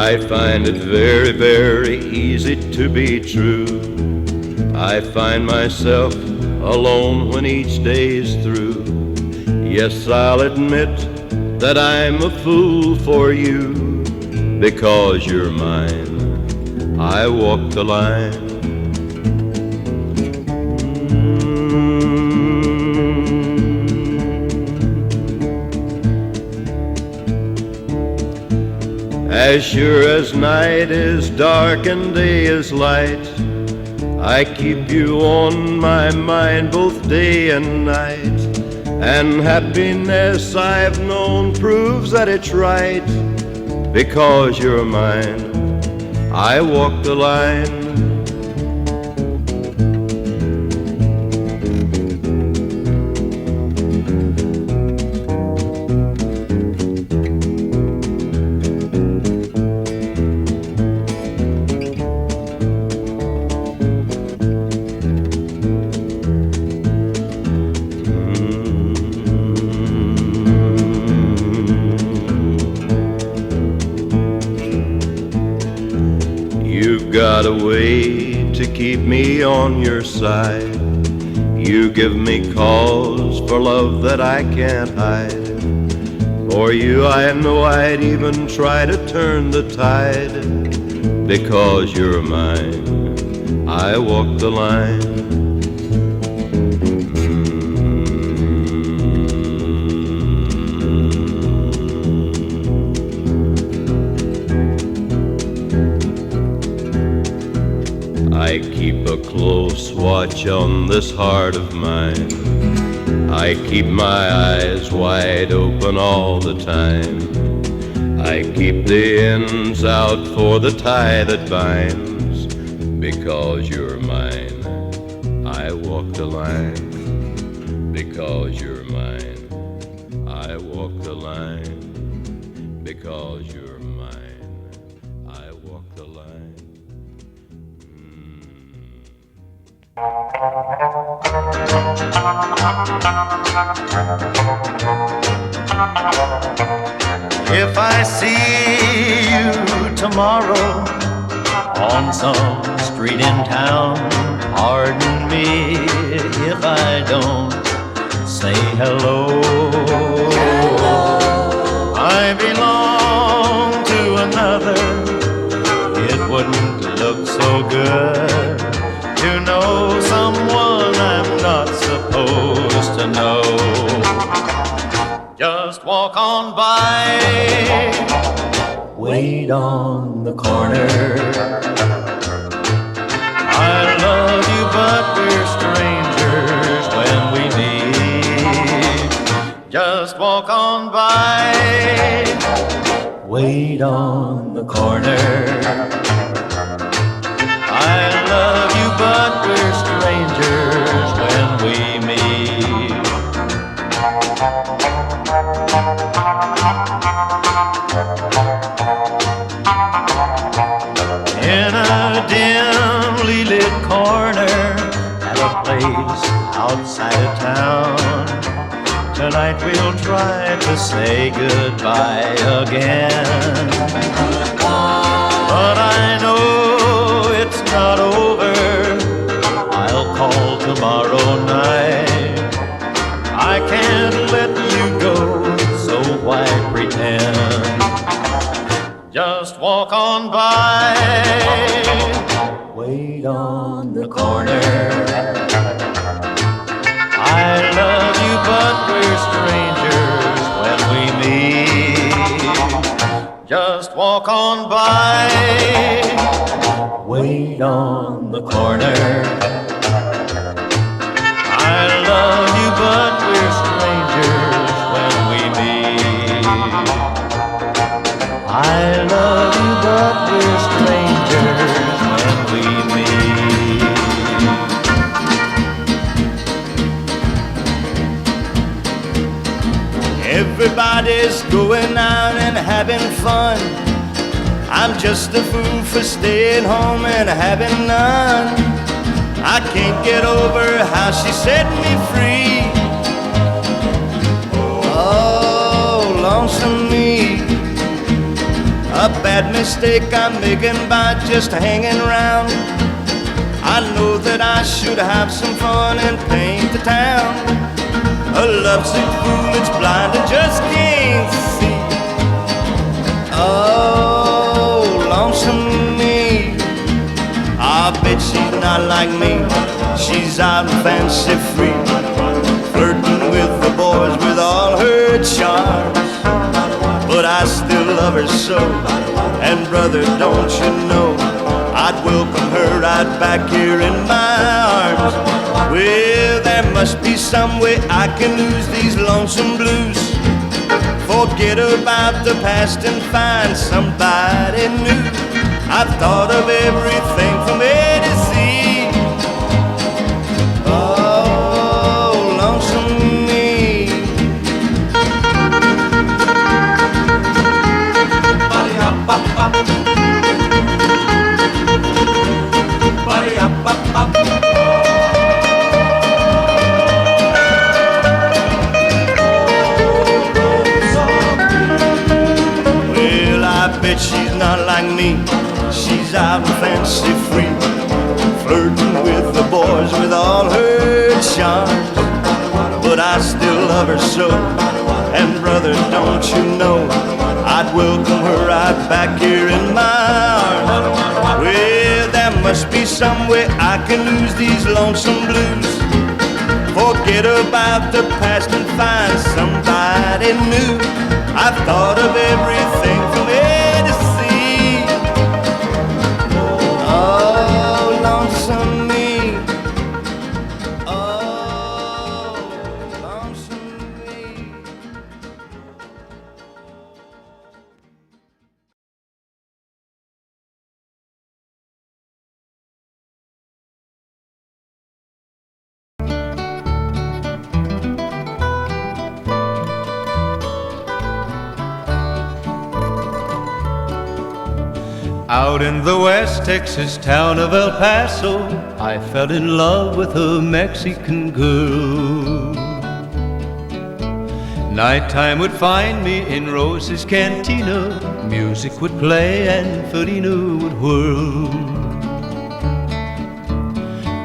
I find it very, very easy to be true. I find myself alone when each day's through. Yes, I'll admit that I'm a fool for you. Because you're mine, I walk the line. As sure as night is dark and day is light, I keep you on my mind both day and night. And happiness I've known proves that it's right. Because you're mine, I walk the line. You've got a way to keep me on your side. You give me cause for love that I can't hide. For you I know I'd even try to turn the tide. Because you're mine, I walk the line. I keep a close watch on this heart of mine. I keep my eyes wide open all the time. I keep the ends out for the tie that binds. Because you're mine, I walk the line. Because you're mine, I walk the line. Because you're mine, I walk the line. If I see you tomorrow on some street in town, pardon me if I don't say hello. I belong to another. It wouldn't look so good to know someone I'm not supposed to know. Just walk on by, wait on the corner. I love you, but we're strangers when we meet. Just walk on by, wait on the corner. I love you, but we're strangers when we meet. In a dimly lit corner at a place outside of town, tonight we'll try to say goodbye again. But I know it's not over. I'll call tomorrow night. I can't let you go, so why pretend? Just walk on by, wait on the corner. I love you, but we're strangers when we meet. Just walk on by, wait on the corner. I love you, but we're strangers when we meet. I love you, but we're strangers when we meet. Everybody's going out and having fun. I'm just a fool for staying home and having none. I can't get over how she set me free. Oh, lonesome me. a bad mistake I'm making by just hanging around. I know that I should have some fun and paint the town. A lovesick fool that's blind and just can't see. Oh, lonesome me. I bet she's not like me. She's out and fancy free, flirting with the boys with all her charms. But I still love her so, and brother, don't you know, I'd welcome her right back here in my arms. Well, there must be some way I can lose these lonesome blues, forget about the past and find somebody new. I've thought of everything from A to Z. Oh, lonesome me. Well, I bet she's not like me. She's out and fancy free, flirting with the boys with all her charms. But I still love her so, and brother, don't you know, I'd welcome her right back here in my arms. Well, there must be some way I can lose these lonesome blues, forget about the past and find somebody new. I've thought of everything from A to Z. Oh, lonesome me. Oh, lonesome me. Out in the West Texas town of El Paso, I fell in love with a Mexican girl. Nighttime would find me in Rose's Cantina, music would play and Felina would whirl.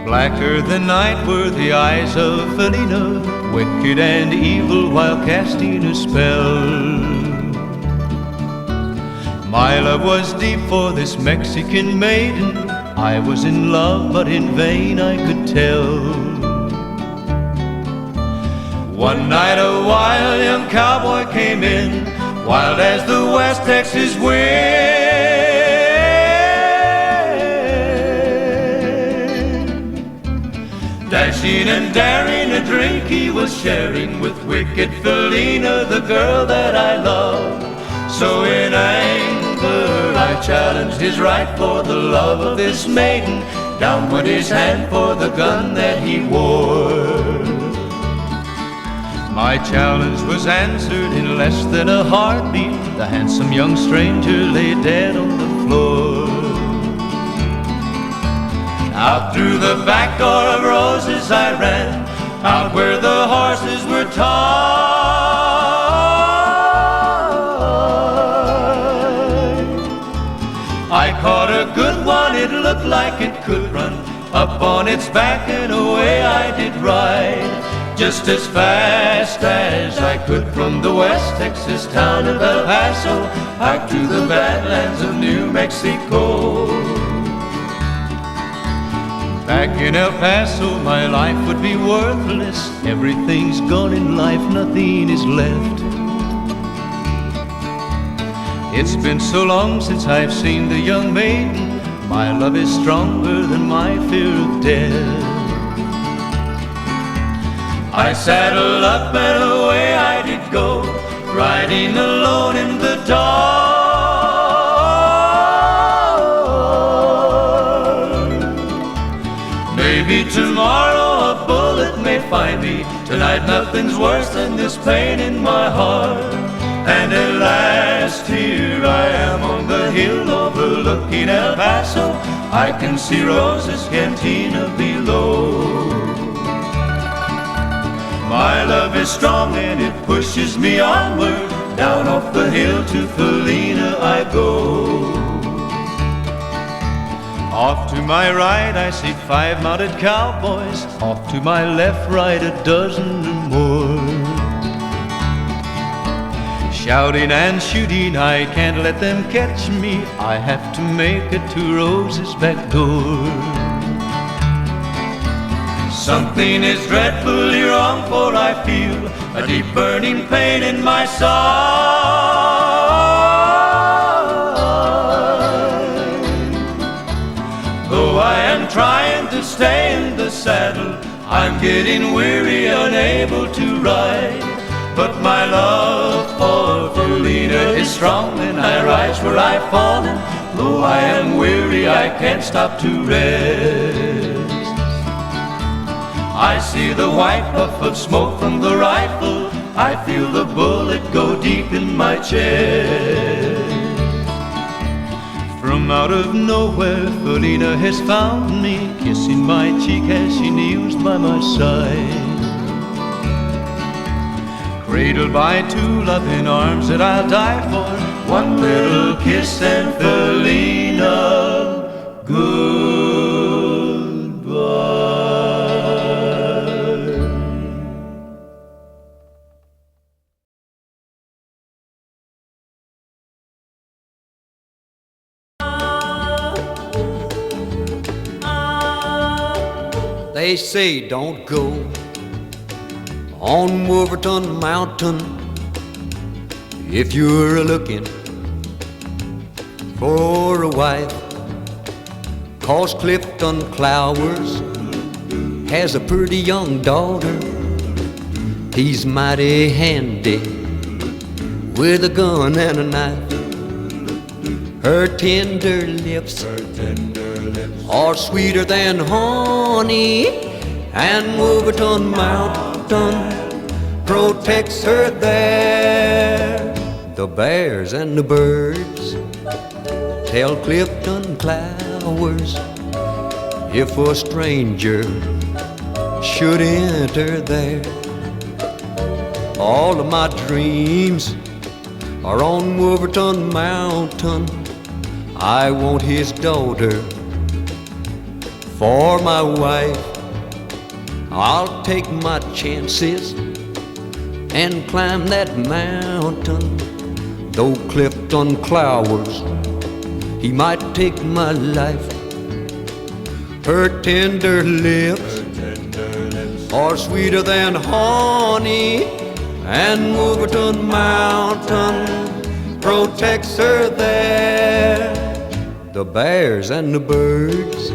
Blacker than night were the eyes of Felina, wicked and evil while casting a spell. My love was deep for this Mexican maiden. I was in love, but in vain I could tell. One night a wild young cowboy came in, wild as the West Texas wind. Dashing and daring, a drink he was sharing with wicked Felina, the girl that I loved. So in anger I challenged his right for the love of this maiden. Down went his hand for the gun that he wore. My challenge was answered in less than a heartbeat. The handsome young stranger lay dead on the floor. Out through the back door of Roses I ran, out where the horses were tied. I caught a good one, it looked like it could run. Up on its back and away I did ride, just as fast as I could from the West Texas town of El Paso out to the badlands of New Mexico. Back in El Paso my life would be worthless. Everything's gone in life, nothing is left. It's been so long since I've seen the young maiden. My love is stronger than my fear of death. I saddled up and away I did go, riding alone in the dark. Maybe tomorrow a bullet may find me. Tonight nothing's worse than this pain in my heart. And at last here I am on the hill overlooking El Paso. I can see Rose's Cantina below. My love is strong and it pushes me onward, Down off the hill to Felina I go. Off to my right I see 5 mounted cowboys. Off to my left, right, a dozen or more. Shouting and shooting, I can't let them catch me. I have to make it to Rose's back door. Something is dreadfully wrong, for I feel a deep burning pain in my side. Though I am trying to stay in the saddle, I'm getting weary, unable to ride. But my love for Felina is strong, and I rise where I've fallen. Though I am weary, I can't stop to rest. I see the white puff of smoke from the rifle. I feel the bullet go deep in my chest. From out of nowhere, Felina has found me, kissing my cheek as she kneels by my side. Cradled by 2 loving arms that I'll die for. One little kiss and Felina, goodbye. They say don't go on Wolverton Mountain if you're looking for a wife, 'cause Clifton Clowers has a pretty young daughter. He's mighty handy with a gun and a knife. Her tender lips are sweeter than honey, and Wolverton Mountain protects her there. The bears and the birds tell Clifton Clowers if a stranger should enter there. All of my dreams are on Wolverton Mountain. I want his daughter for my wife. I'll take my chances and climb that mountain. Though Clifton Clowers, he might take my life. Her tender lips are sweeter than honey, and Wolverton Mountain protects her there. The bears and the birds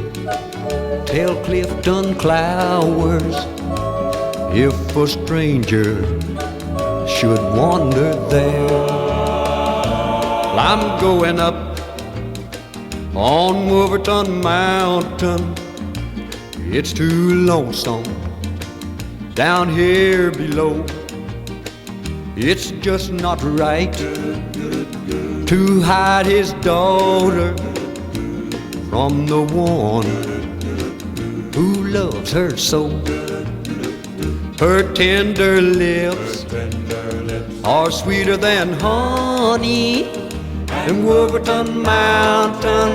tell Clifton Clowers if a stranger should wander there. Well, I'm going up on Wolverton Mountain. It's too lonesome down here below. It's just not right to hide his daughter from the one who loves her so. Her tender lips are sweeter than honey, and Wolverton Mountain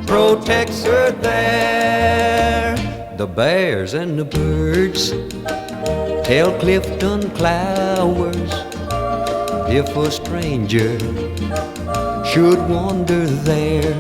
protects her there. The bears and the birds tell Clifton Clowers if a stranger should wander there.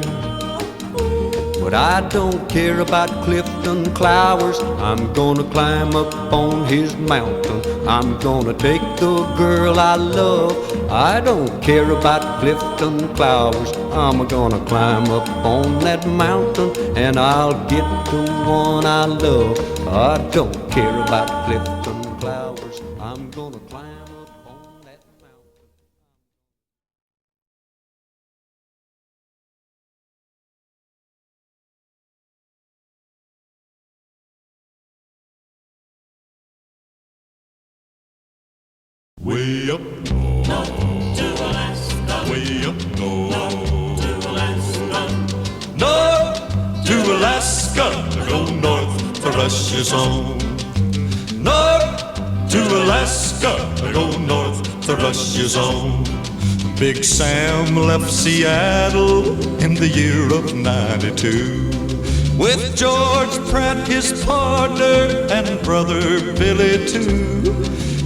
But I don't care about Clifton Clowers. I'm gonna climb up on his mountain. I'm gonna take the girl I love. I don't care about Clifton Clowers. I'm gonna climb up on that mountain, and I'll get the one I love. I don't care about Clifton Clowers. I'm gonna climb up on that mountain. Way up north, to Alaska. Way up north, to Alaska. North to Alaska, go north for precious home. North to Alaska, go north the rush is on. Big Sam left Seattle in the year of '92 with George Pratt, his partner, and brother Billy too.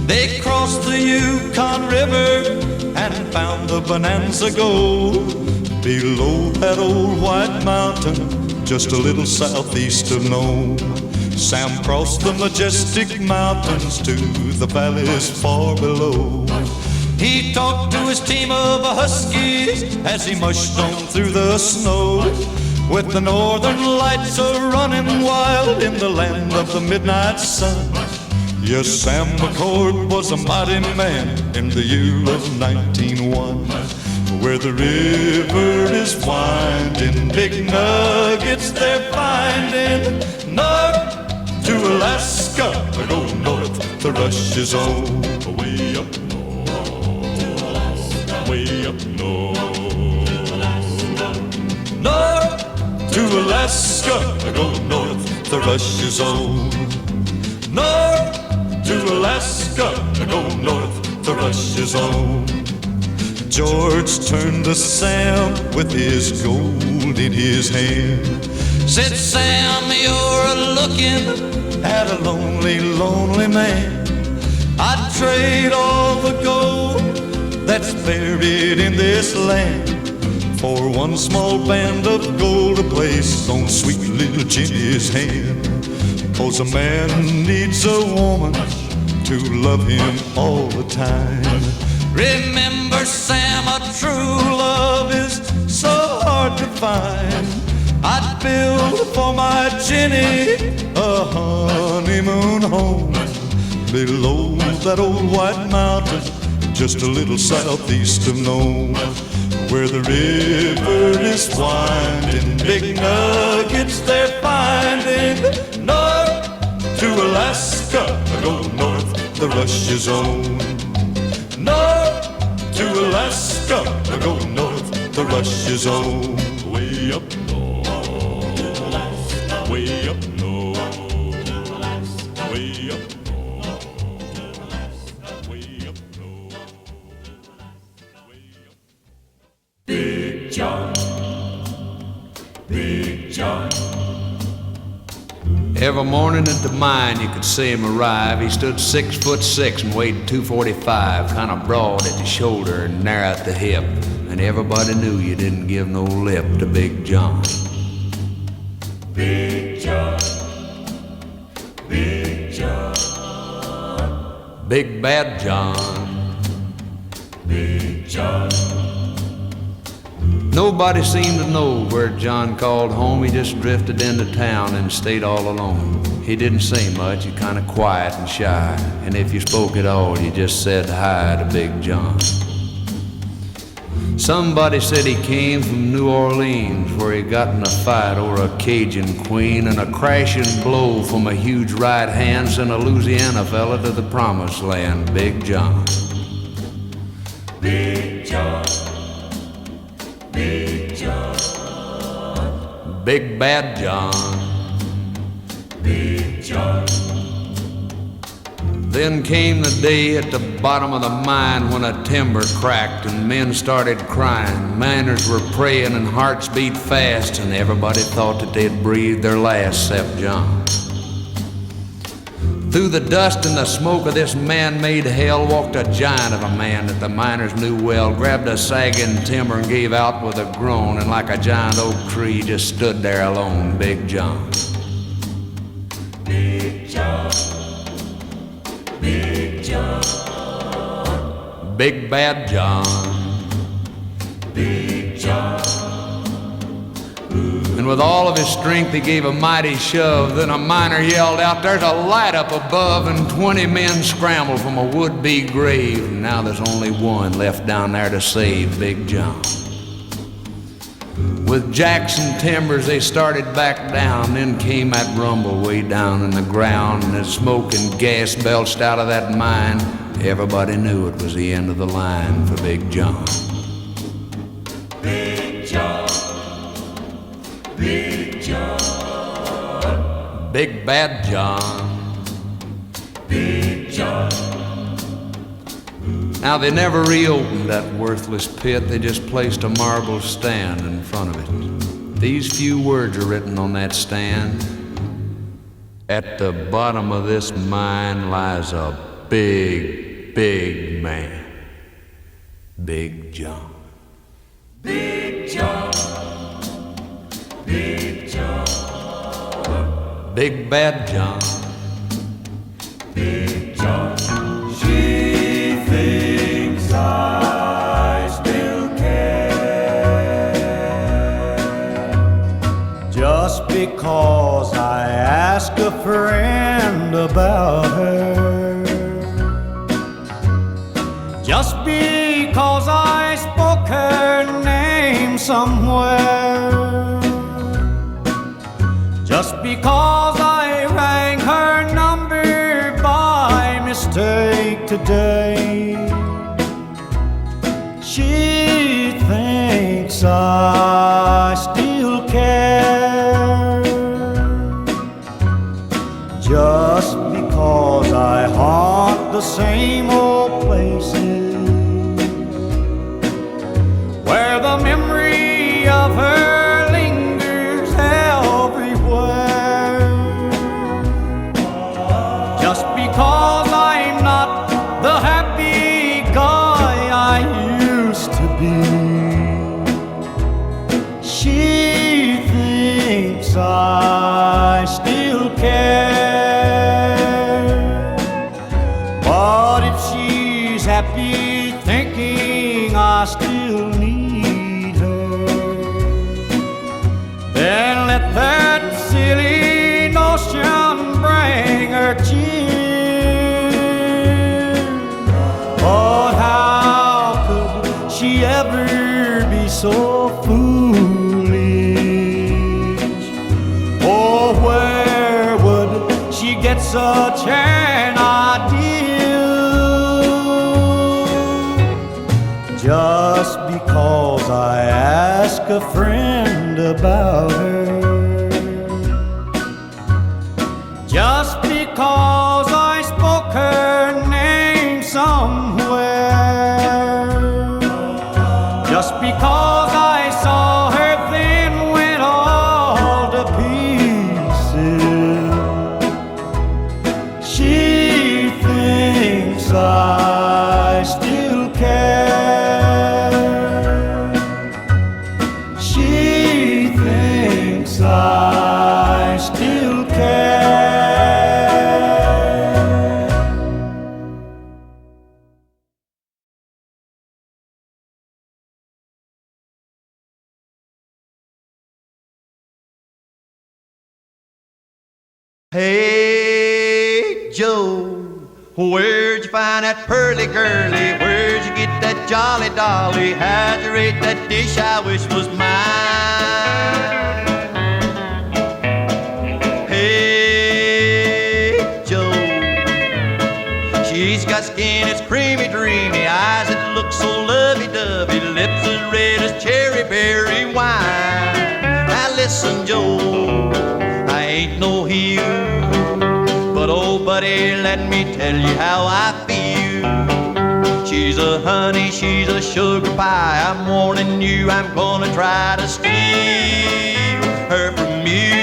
They crossed the Yukon River and found the Bonanza Gold below that old white mountain, just a little southeast of Nome. Sam crossed the majestic mountains to the valleys far below. He talked to his team of huskies as he mushed on through the snow, with the northern lights a-running wild in the land of the midnight sun. Yes, Sam McCord was a mighty man in the year of 1901. Where the river is winding, big nuggets they're finding. North to Alaska, go north, the rush is on. Way up north, way up north. North to Alaska, go north, the rush is on. North to Alaska, go north, the rush is on. George turned to Sam with his gold in his hand. Said, Sam, you're looking at a lonely, lonely man. I'd trade all the gold that's buried in this land for one small band of gold to place on sweet little Jenny's hand. 'Cause a man needs a woman to love him all the time. Remember, Sam, a true love is so hard to find. I'd build for my Jenny a honeymoon home below that old white mountain, just a little southeast of Nome, where the river is winding, big nuggets they're finding. North to Alaska, go north, the rush is on. North to Alaska, go north, the rush is on. Way up north, way up north, way up north, way up north, way up. Big John, Big John. Every morning at the mine you could see him arrive. He stood 6'6" and weighed 245, kind of broad at the shoulder and narrow at the hip. And everybody knew you didn't give no lip to Big John. Big John, Big John, Big Bad John, Big John. Nobody seemed to know where John called home. He just drifted into town and stayed all alone. He didn't say much, he kind of quiet and shy. And if you spoke at all, you just said hi to Big John. Somebody said he came from New Orleans, where he got in a fight over a Cajun queen, and a crashing blow from a huge right hand sent a Louisiana fella to the promised land, Big John. Big John, Big John, Big Bad John, Big John. Then came the day at the bottom of the mine when a timber cracked and men started crying. Miners were praying and hearts beat fast, and everybody thought that they'd breathed their last except John. Through the dust and the smoke of this man-made hell walked a giant of a man that the miners knew well, grabbed a sagging timber and gave out with a groan, and like a giant oak tree just stood there alone, Big John. Big John, Big John, Big Bad John, Big John. and with all of his strength he gave a mighty shove. Then a miner yelled out, "There's a light up above," and 20 men scrambled from a would-be grave. And now there's only one left down there to save Big John. With jacks and timbers they started back down. Then came that rumble way down in the ground, and as smoke and gas belched out of that mine, everybody knew it was the end of the line for Big John. Big John, Big John, Big Bad John, Big John. Now, they never reopened that worthless pit. They just placed a marble stand in front of it. These few words are written on that stand. At the bottom of this mine lies a big, big man. Big John. Big John, Big John, Big Bad John. Big John. She thinks I still care. Just because I ask a friend about her, just because I spoke her name somewhere, just because I rang her number by mistake today, she thinks I still care. Just because I haunt the same old places where the memory of her lingers everywhere, just because I'm not the happy guy I used to be, she thinks I still care. But if she's happy thinking I still need her, then let that silly notion bring her cheer. But how could she ever be so foolish? Oh, where would she get such an idea? Just because I ask a friend about her, just because I spoke her name somewhere, just because I saw her then went all to pieces, she thinks I still care. She thinks I still care. Hey, Joe, where'd you find that pearly girlie? Where'd you get that jolly dolly? How'd you rate that dish I wish was mine? Hey, Joe, she's got skin that's creamy, dreamy, eyes that look so lovey-dovey, lips as red as cherry berry wine. Now listen, Joe, I ain't no heel, but oh buddy, let me tell you how I feel. She's a honey, she's a sugar pie. I'm warning you, I'm gonna try to steal her from you.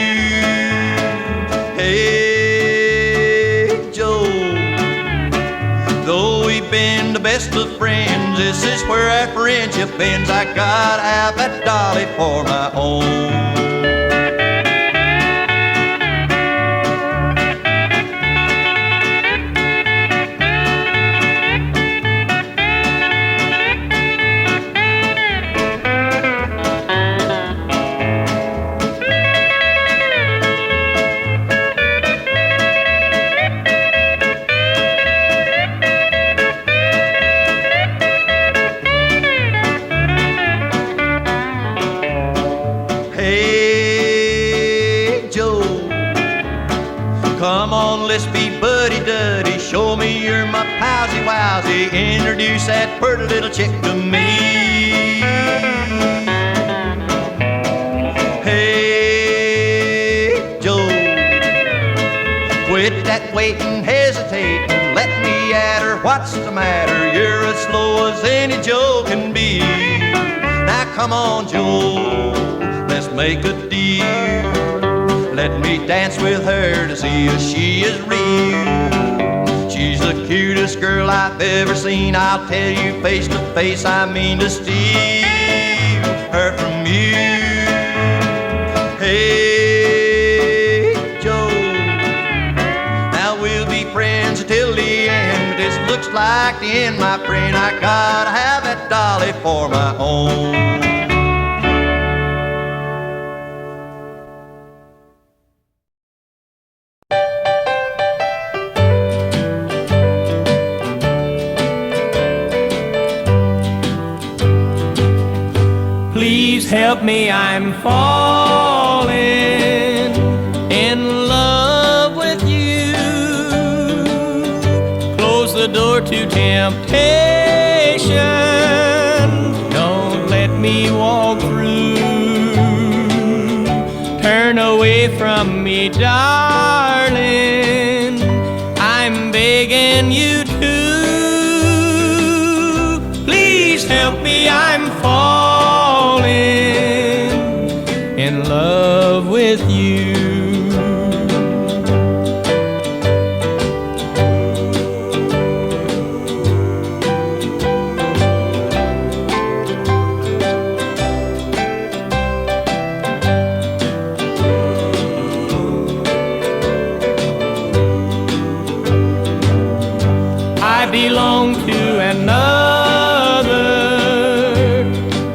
Hey, Joe, though we've been the best of friends, this is where our friendship ends. I gotta have that dolly for my own. Come on, let's be buddy-duddy. Show me you're my palsy-wowsy. Introduce that pretty little chick to me. Hey, Joe, quit that waiting, hesitating. Let me at her while what's the matter? You're as slow as any Joe can be. Now come on, Joe, let's make a deal. Let me dance with her to see if she is real. She's the cutest girl I've ever seen. I'll tell you face to face, I mean to steal her from you. Hey, Joe, now we'll be friends till the end. But this looks like the end, my friend. I gotta have that dolly for my own. Please help me, I'm falling in love with you. Close the door to temptation. Don't let me walk through. Turn away from me, darling. I'm begging you to. Please help me, I'm falling in love with you. I belong to another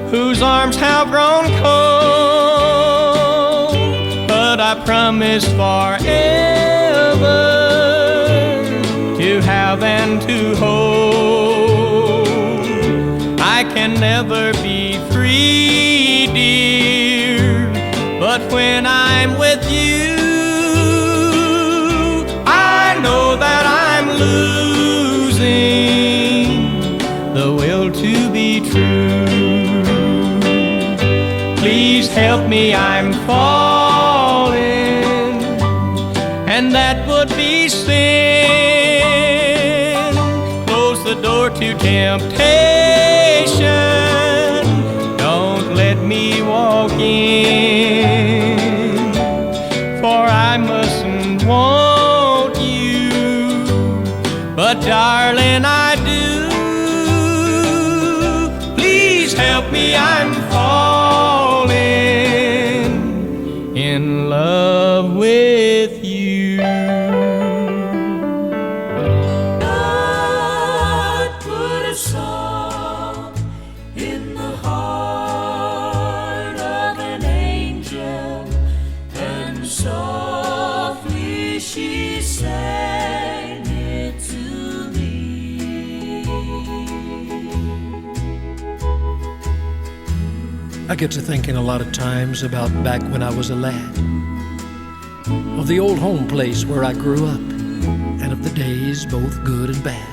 whose arms have grown cold, but I promise forever to have and to hold. I can never be free, dear, but when I'm with you, I know that I'm losing the will to be true. Please help me, I'm falling, and that would be sin. Close the door to temptation. Don't let me walk in, for I mustn't want you, but darling, I do. Please help me, I'm falling in love with you. God put a song in the heart of an angel, and softly she sang it to me. I get to thinking a lot of times about back when I was a lad, of the old home place where I grew up, and of the days both good and bad.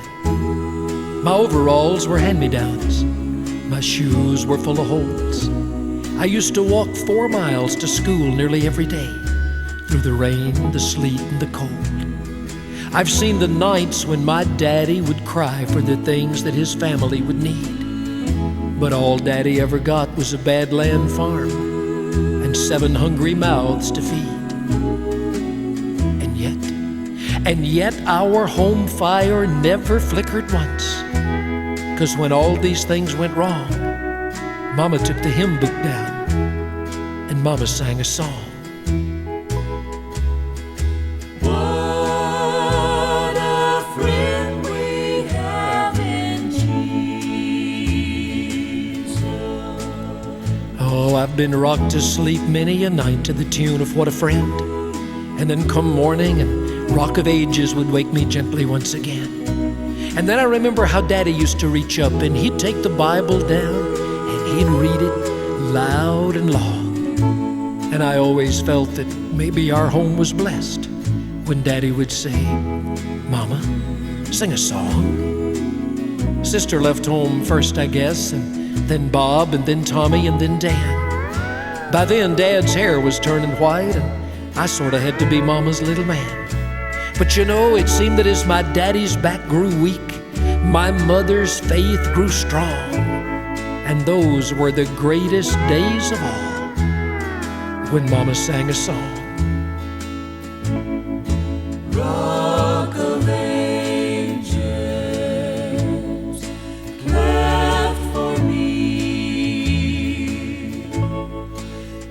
My overalls were hand-me-downs, my shoes were full of holes. I used to walk 4 miles to school nearly every day, through the rain, the sleet, and the cold. I've seen the nights when my daddy would cry for the things that his family would need. But all Daddy ever got was a badland farm and 7 hungry mouths to feed. And yet our home fire never flickered once. 'Cause when all these things went wrong, Mama took the hymn book down and Mama sang a song. What a friend we have in Jesus. Oh, I've been rocked to sleep many a night to the tune of What a Friend. And then come morning and Rock of Ages would wake me gently once again. And then I remember how Daddy used to reach up and he'd take the Bible down and he'd read it loud and long. And I always felt that maybe our home was blessed when Daddy would say, "Mama, sing a song." Sister left home first, I guess, and then Bob, and then Tommy, and then Dan. By then, Dad's hair was turning white, and I sort of had to be Mama's little man. But you know, it seemed that as my daddy's back grew weak, my mother's faith grew strong, and those were the greatest days of all when Mama sang a song. Rock of ages, cleft for me.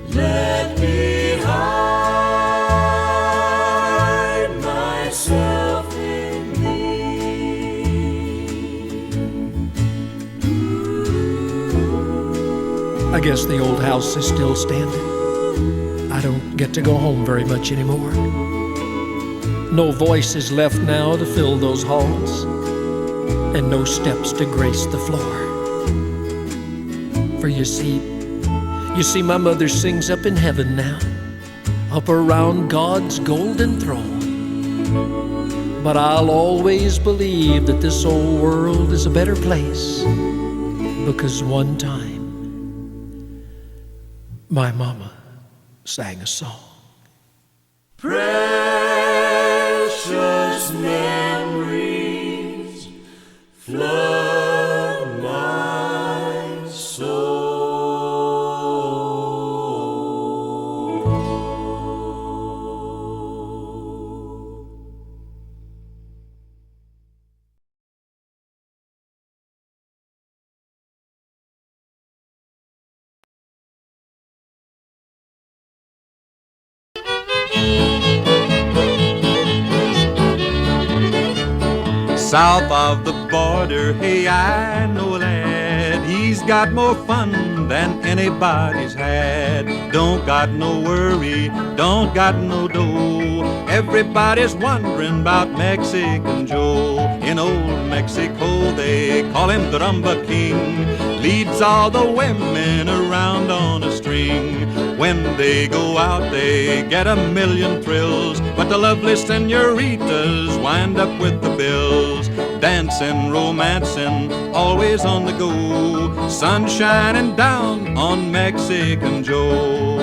Let me hide myself in thee. I guess the old house is still standing. I don't get to go home very much anymore. No voice is left now to fill those halls, and no steps to grace the floor. For you see, my mother sings up in heaven now, up around God's golden throne. But I'll always believe that this old world is a better place, because one time my mama sang a song. Precious memories flood my soul. South of the border, hey, I know a lad. He's got more fun than anybody's had. Don't got no worry, don't got no dough. Everybody's wondering about Mexican Joe. In old Mexico, they call him the Rumba King. Leads all the women around on a string. When they go out, they get a million thrills, but the lovely senoritas wind up with the bills. Dancing, romancing, always on the go. Sun shining down on Mexican Joe.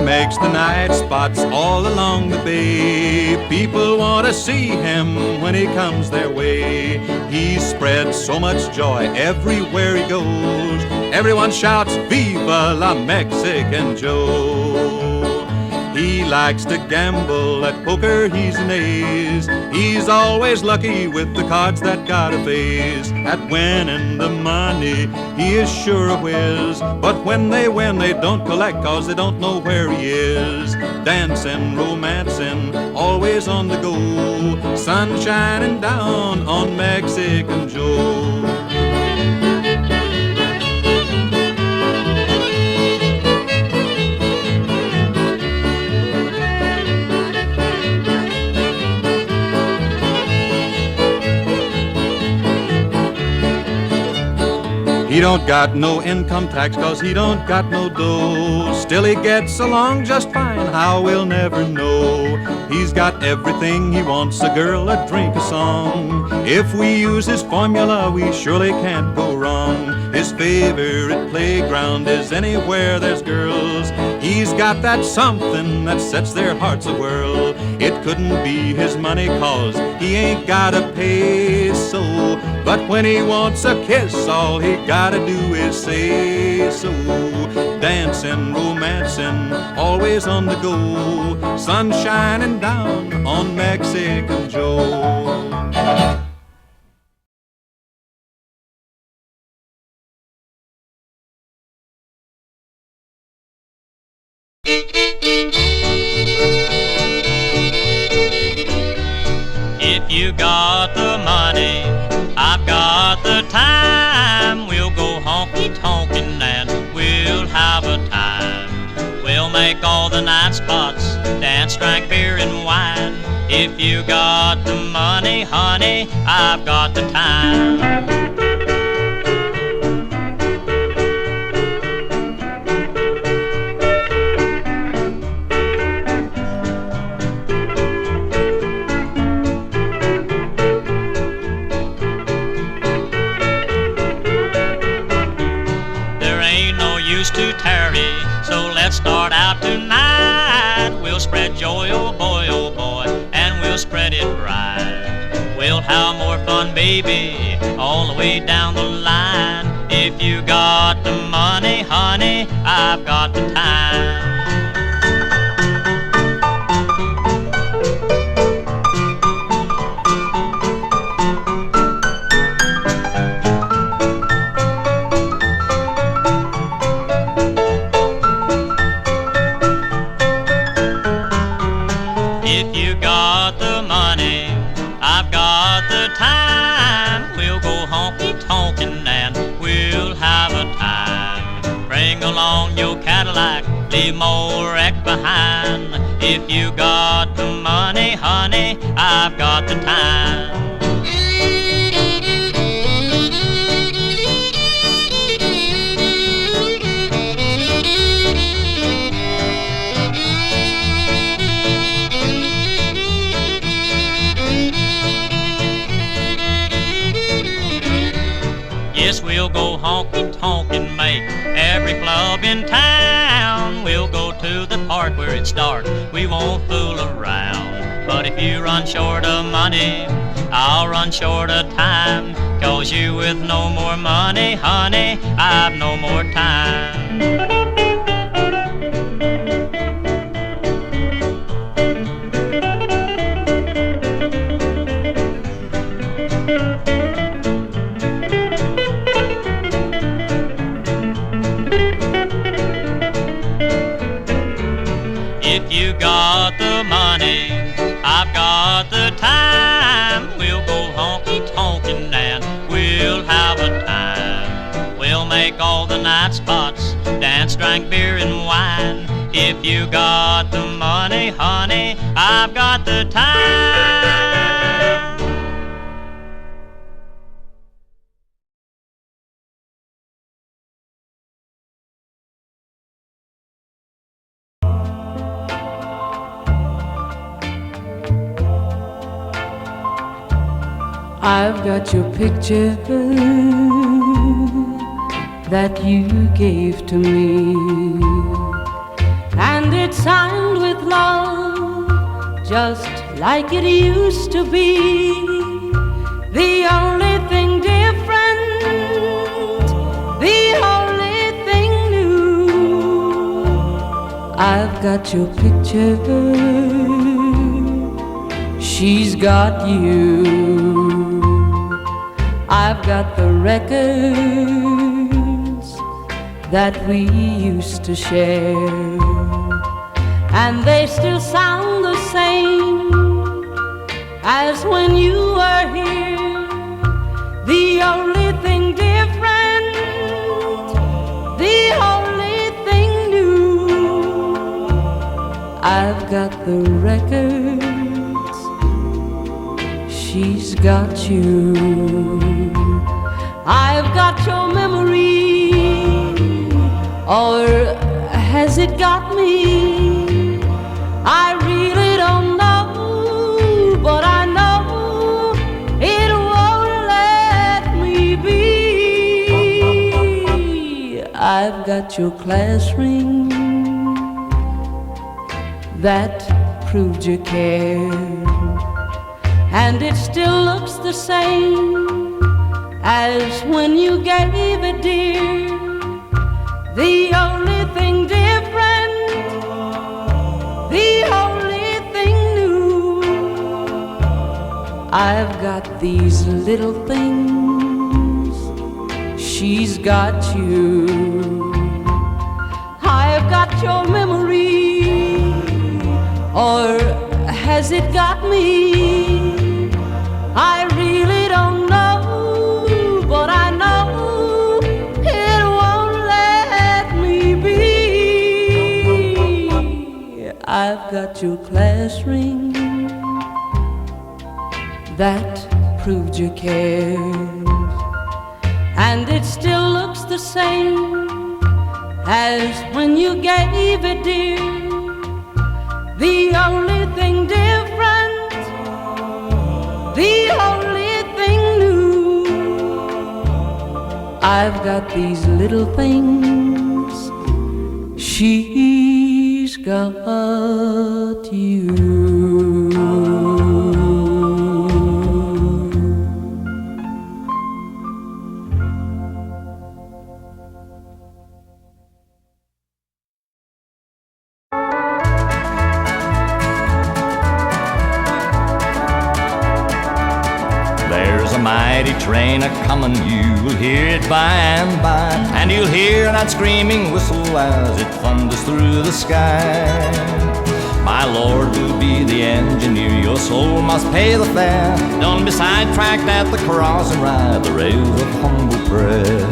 Makes the night spots all along the bay. People want to see him when he comes their way. He spreads so much joy everywhere he goes. Everyone shouts, "Viva la Mexican Joe!" He likes to gamble, at poker he's an ace. He's always lucky with the cards that got a face. At winning the money, he is sure a whiz. But when they win, they don't collect, cause they don't know where he is. Dancing, romancing, always on the go. Sun shining down on Mexican Joe. He don't got no income tax, cause he don't got no dough. Still he gets along just fine, how we'll never know. He's got everything he wants, a girl, a drink, a song. If we use his formula, we surely can't go wrong. His favorite playground is anywhere there's girls. He's got that something that sets their hearts a-whirl. It couldn't be his money, cause he ain't got a peso. But when he wants a kiss, all he gotta do is say so. Dancing, romancing, always on the go. Sun shining down on Mexican Joe. If you got the money, I've got the time. We'll go honky-tonkin' and we'll have a time. We'll make all the night spots, dance, drink beer and wine. If you got the money, honey, I've got the time. used to tarry. So let's start out tonight. We'll spread joy, oh boy, and we'll spread it right. We'll have more fun, baby, all the way down the line. If you got the money, honey, I've got the time. If you got the money, I've got the time. We'll go honky-tonkin' and we'll have a time. Bring along your Cadillac, leave more wreck behind. If you got the money, honey, I've got the time. Yes, we'll go honky-tonkin', make every club in town. We'll go to the park where it starts, we won't fool around. But if you run short of money, I'll run short of time. 'Cause you with no more money, honey, I've no more time. If you got the money, I've got the time. We'll go honky-tonkin' and we'll have a time. We'll make all the night spots, dance, drink beer and wine. If you got the money, honey, I've got the time. I've got your picture that you gave to me, and it's signed with love, just like it used to be. The only thing different, the only thing new, I've got your picture, she's got you. I've got the records that we used to share, and they still sound the same as when you were here. The only thing different, the only thing new, I've got the records, she's got you. I've got your memory, or has it got me? I really don't know, but I know it won't let me be. I've got your class ring that proved you cared, and it still looks the same as when you gave it, dear. The only thing different, the only thing new, I've got these little things, she's got you. I've got your memory, or has it got me? I really don't know, but I know it won't let me be. I've got your class ring that proved you cared, and it still looks the same as when you gave it, dear. The only thing different, the only thing new, I've got these little things, she's got you. There's a mighty train a-comin', you'll hear it by and by, and you'll hear that screaming whistle as it thunders through the sky. My Lord will be the engineer, your soul must pay the fare. Don't be sidetracked at the cross and ride the rails of humble prayer.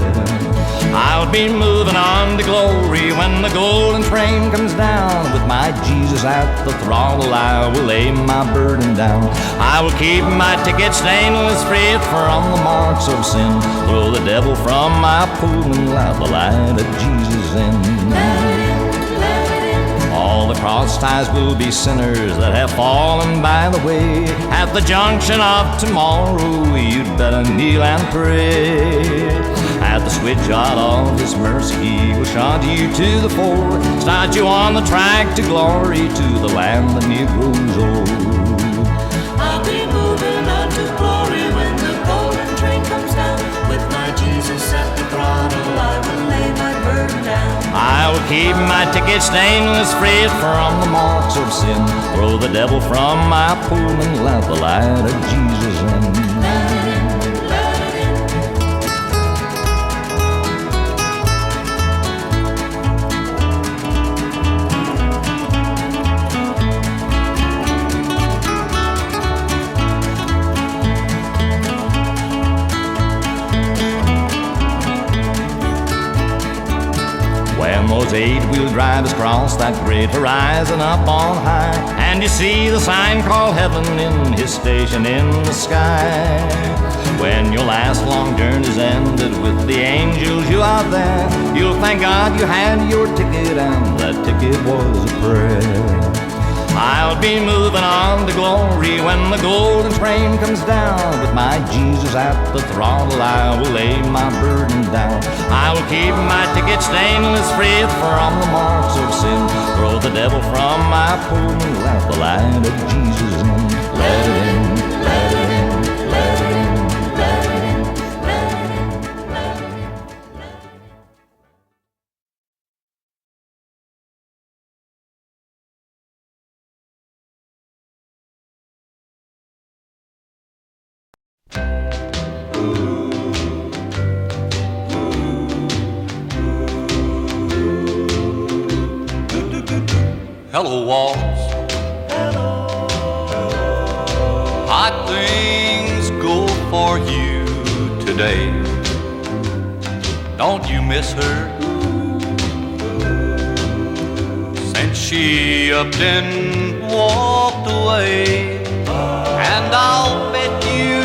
I'll be moving on to glory when the golden train comes down. With my Jesus at the throttle, I will lay my burden down. I will keep my ticket stainless, free from the marks of sin. Throw the devil from my pool and let the light of Jesus in. All the cross ties will be sinners that have fallen by the way. At the junction of tomorrow, you'd better kneel and pray. At the switch out of His mercy, He will shot you to the fore, start you on the track to glory, to the land that near grows old. I'll be moving on to glory when the golden train comes down. With my Jesus at the throttle, I will lay my burden down. I will keep my ticket stainless, free from the marks of sin. Throw the devil from my pool and let the light of Jesus in. Those eight-wheel drivers cross that great horizon up on high, and you see the sign called heaven in His station in the sky. When your last long journey's ended with the angels, you are there. You'll thank God you had your ticket, and that ticket was a prayer. I'll be moving on to glory when the golden train comes down. With my Jesus at the throttle, I will lay my burden down. I will keep my ticket stainless, free from the marks of sin. Throw the devil from my pool and let the light of Jesus in. Let it in, let it in, let it in, let it in, let it in, let it in. Hello, walls. Hot things go for you today. Don't you miss her? Since she up and walked away, and I'll bet you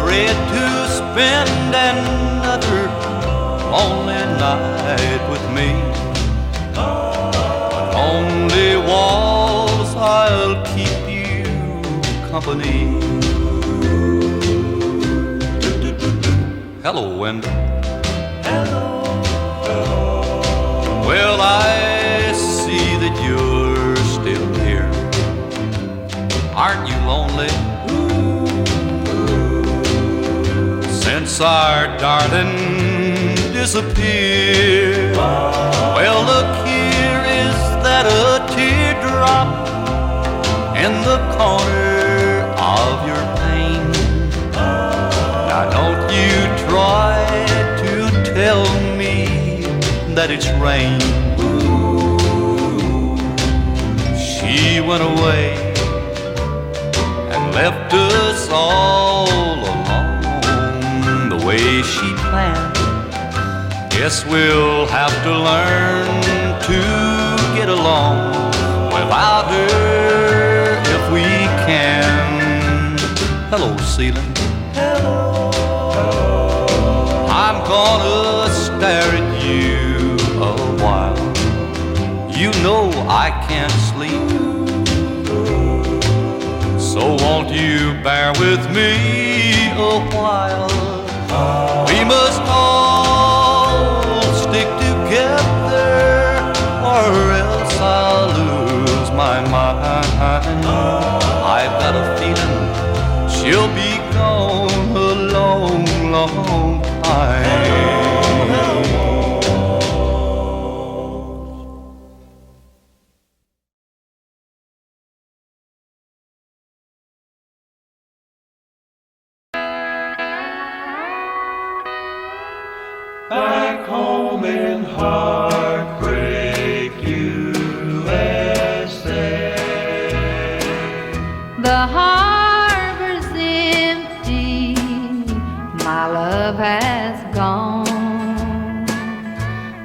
dread to spend another lonely night with me. Only walls, I'll keep you company. Hello, window. Well, I see that you're still here. Aren't you lonely? Since our darling disappeared. Well, look here, is that a teardrop in the corner of your pain? Now don't you try to tell me that it's rain. She went away and left us all alone the way she planned. Guess we'll have to learn to get along without her if we can. Hello, ceiling. I'm gonna stare at you a while. You know I can't sleep, so won't you bear with me a while? We must all stick together or Heartbreak USA. The harbor's empty, my love has gone.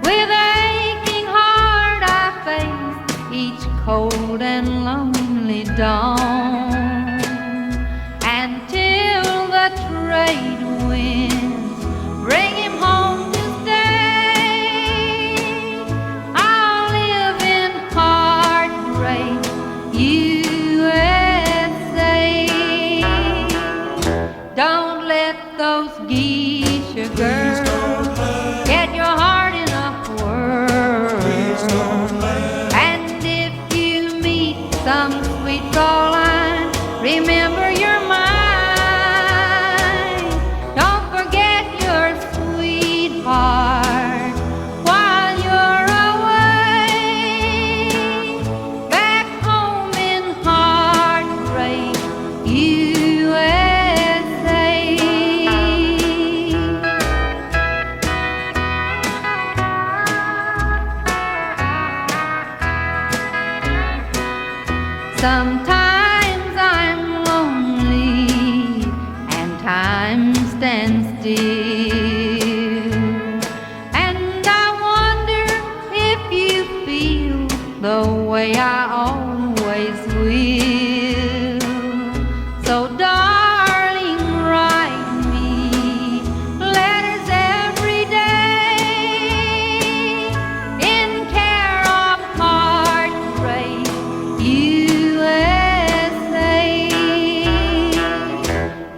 With aching heart I face each cold and lonely dawn, until the trade winds bring him home to stay. I'll live in heartbreak USA. Don't let those geisha girls get your heart in a whirl. And if you meet some sweet Caroline, remember you're mine. Don't forget your sweetheart while you're away. Back home in heartbreak USA. Sometimes I'm lonely and time stands still, and I wonder if you feel the way I always will. So darling, write me letters every day in care of Heartbreak USA.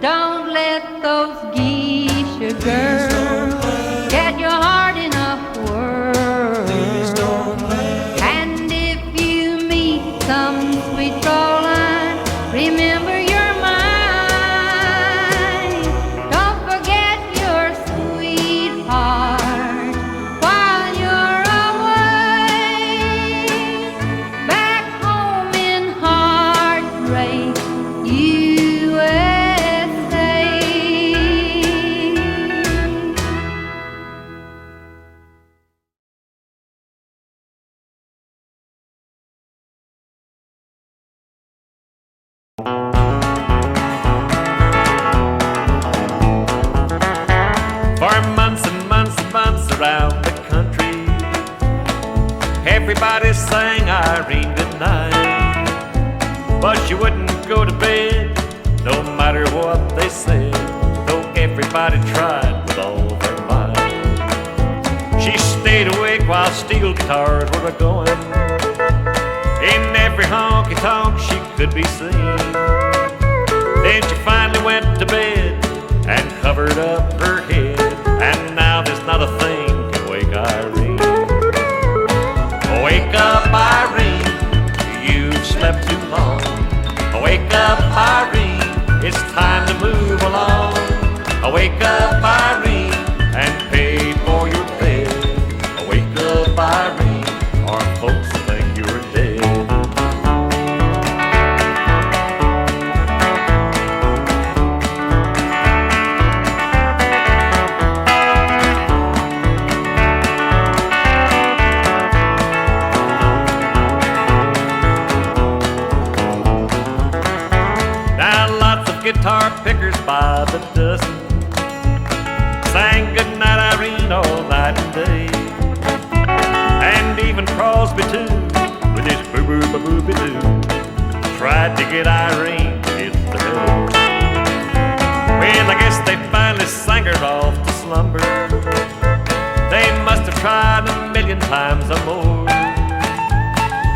Don't let those geisha girls get your heart in a whirl. And if you meet some sweet Caroline, remember you're mine. Don't forget your sweetheart while you're away. Back home in Heartbreak USA. For months and months and months around the country, everybody sang Irene goodnight. But she wouldn't go to bed, no matter what they said, though everybody tried with all their might. She stayed awake while steel guitars were going. In every honky-tonk she could be seen. Then she finally went to bed and covered up her head, and now there's not a thing can wake Irene. Wake up, Irene, you've slept too long. Wake up, Irene, it's time to move along. Wake up, Irene, and pay for your bed. Wake up, Irene, or folks think you're dead. Guitar pickers by the dozen sang goodnight Irene all night and day. And even Crosby too, with his boo-boo-ba-boo-be-doo, tried to get Irene to hit the hay. Well, I guess they finally sang her off to slumber. They must have tried a million times or more.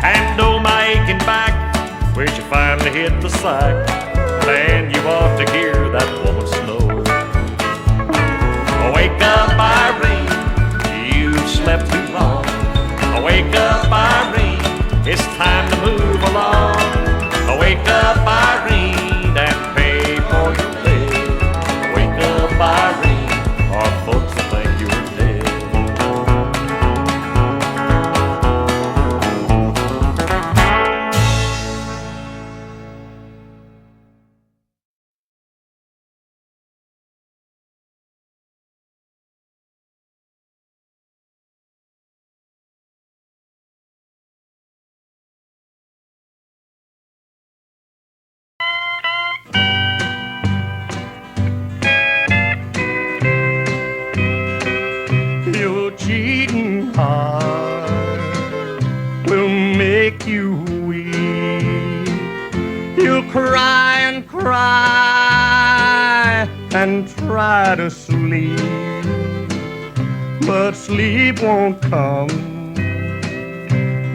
And oh, my aching back, where she finally hit the sack, man, you ought to hear that woman snore. Wake up, Irene, you've slept too long. Wake up, Irene, it's time to move along. Wake up, Irene, and pay for your bed. Wake up, Irene, or folks think you're dead. you weep. You'll cry and cry and try to sleep, but sleep won't come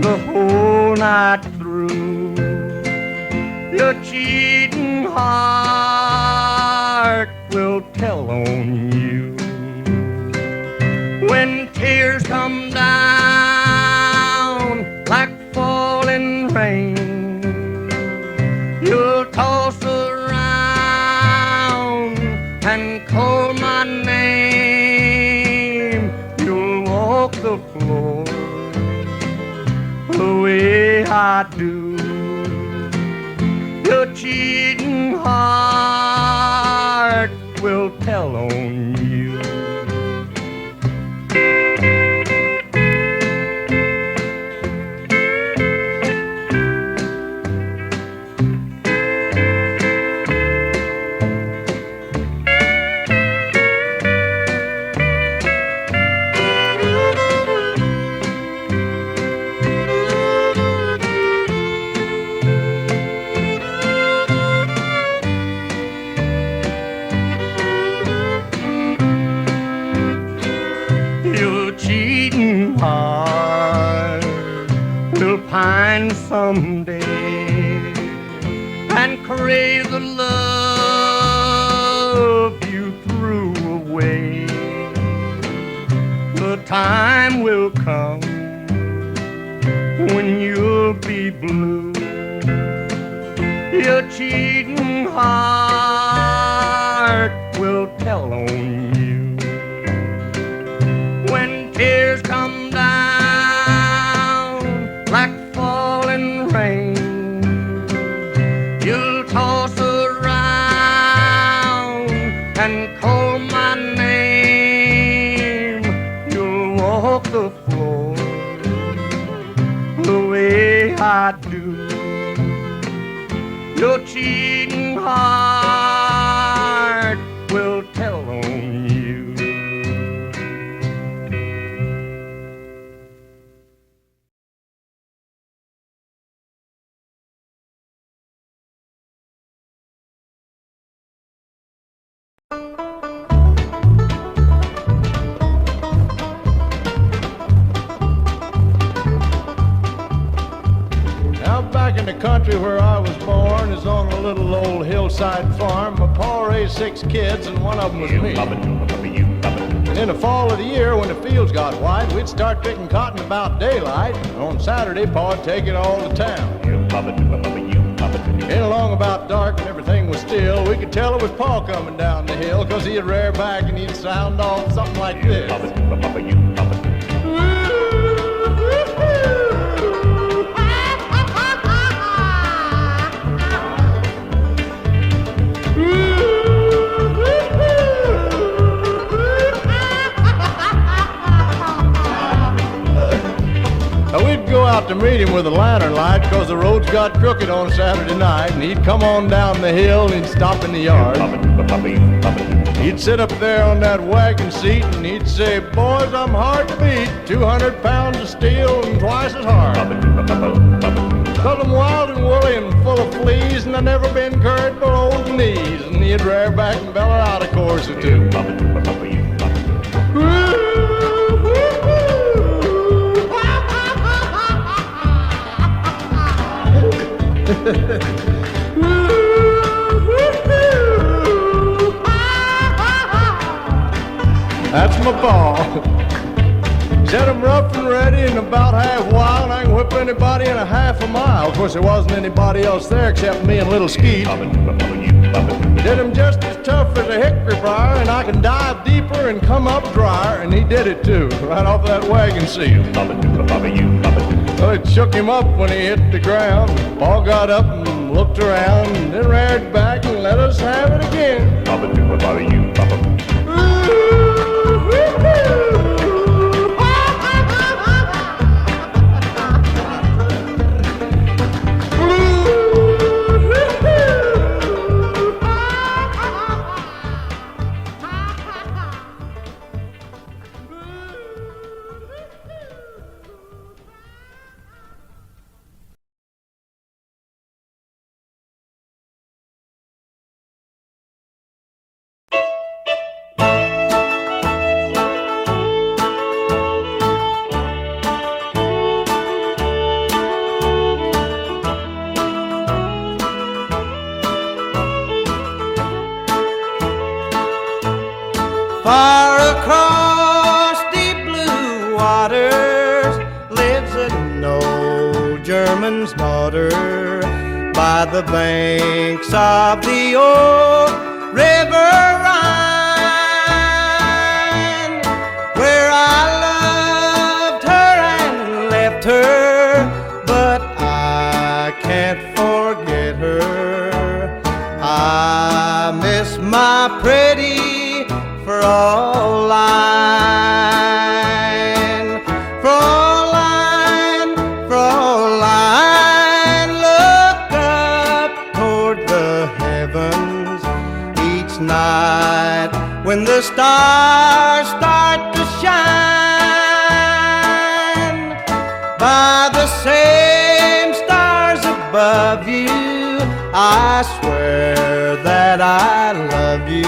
the whole night through. Your cheating heart will tell on you. When tears come down like falling rain, you'll toss around and call my name. You'll walk the floor the way I do. Your cheating heart will tell on you. Pine someday and crave the love you threw away. The time will come when you'll be blue. Your cheating heart will tell on you. When tears come down like falling rain, you'll toss around and call my name. You'll walk the floor the way I do. Your cheating heart will tell on you. Out back in the country where I was born is on a little old hillside farm. My pa raised 6 kids and one of them was me. And in the fall of the year when the fields got white, we'd start picking cotton about daylight. And on Saturday, pa'd take it all to town. In along about dark and everything was still, we could tell it was Pa coming down the hill, 'cause he'd rear back and he'd sound off something like this. We'd go out to meet him with a lantern light, 'cause the roads got crooked on Saturday night, and he'd come on down the hill and he'd stop in the yard. He'd sit up there on that wagon seat and he'd say, "Boys, I'm hard to beat, 200 pounds of steel and twice as hard. 'Cause I'm wild and woolly and full of fleas, and I've never been curried below the knees." And he'd rear back and bellow out a chorus or two. That's my pa. Said I'm rough and ready and about half wild. I can whip anybody in a half a mile. Of course, there wasn't anybody else there except me and little Skeet. Did him just as tough as a hickory briar, and I can dive deeper and come up drier. And he did it too, right off that wagon seat. So it shook him up when he hit the ground. Pa got up and looked around, and then reared back and let us have it again. Far across deep blue waters lives an old German's daughter by the banks of the old River Rhine, where I loved her and left her, but I can't forget her. I miss my pretty Fräulein, Fräulein, Fräulein, look up toward the heavens each night when the stars start to shine. By the same stars above you, I swear that I love you.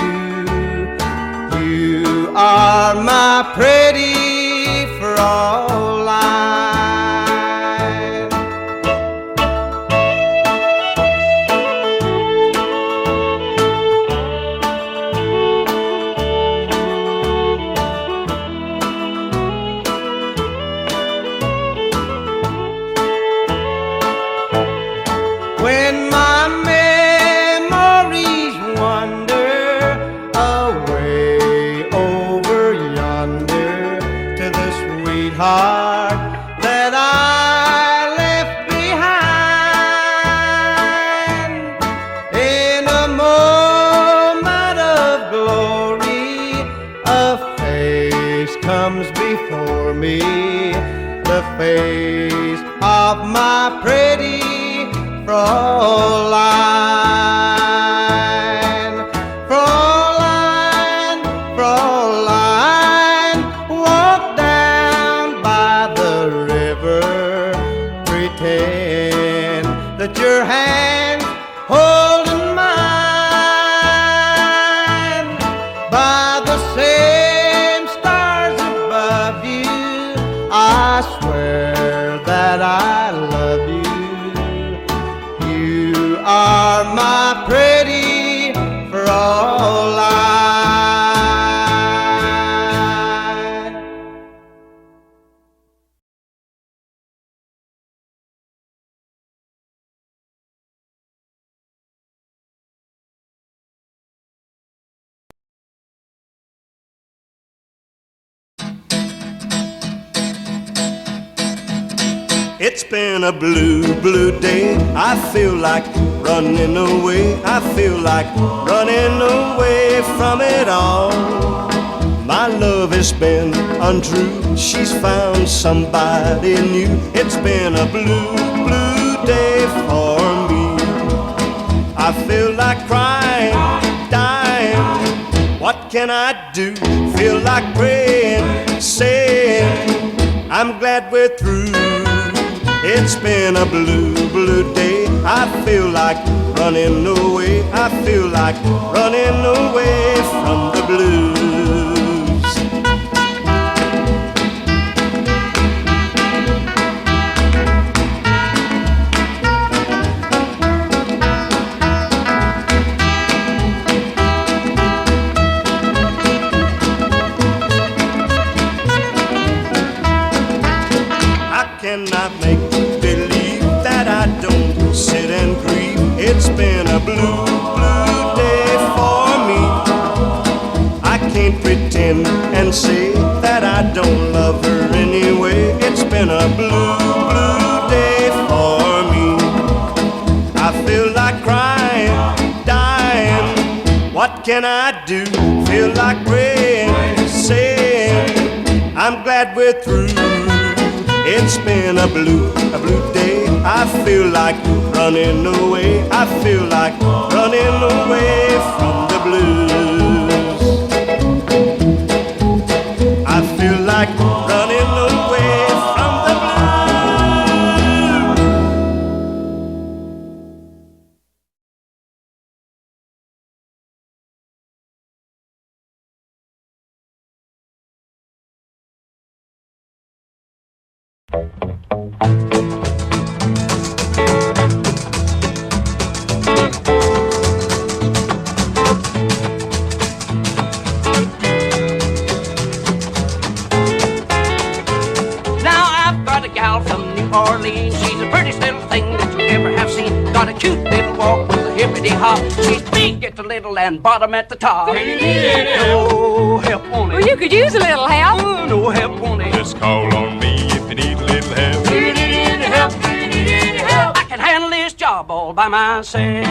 You are my pretty Fräulein. When my memories wander away over yonder to the sweetheart that I left behind, in a moment of glory, a face comes before me, the face of my pretty Fräulein, Fräulein, Fräulein, walk down by the river, pretend that your hand holding mine. By the same stars above you, I swear that I love you. You are my pretty Fräulein. It's been a blue, blue day. I feel like running away. I feel like running away from it all. My love has been untrue. She's found somebody new. It's been a blue, blue day for me. I feel like crying, dying. What can I do? Feel like praying, saying I'm glad we're through. It's been a blue, blue day. I feel like running away. I feel like running away from the blues. I cannot make believe that I don't sit and grieve. It's been a blue, blue day for me. I can't pretend and say that I don't love her anyway. It's been a blue, blue day for me. I feel like crying, dying. What can I do? Feel like praying, saying I'm glad we're through. It's been a blue day. I feel like running away. I feel like running away from the blues. I feel like running away from the Arlene. She's the prettiest little thing that you ever have seen. Got a cute little walk with a hippity hop. She's big at the little and bottom at the top. No help on it. Well, you could use a little help. No help on it. Just call on me if you need a little help. I can handle this job all by myself.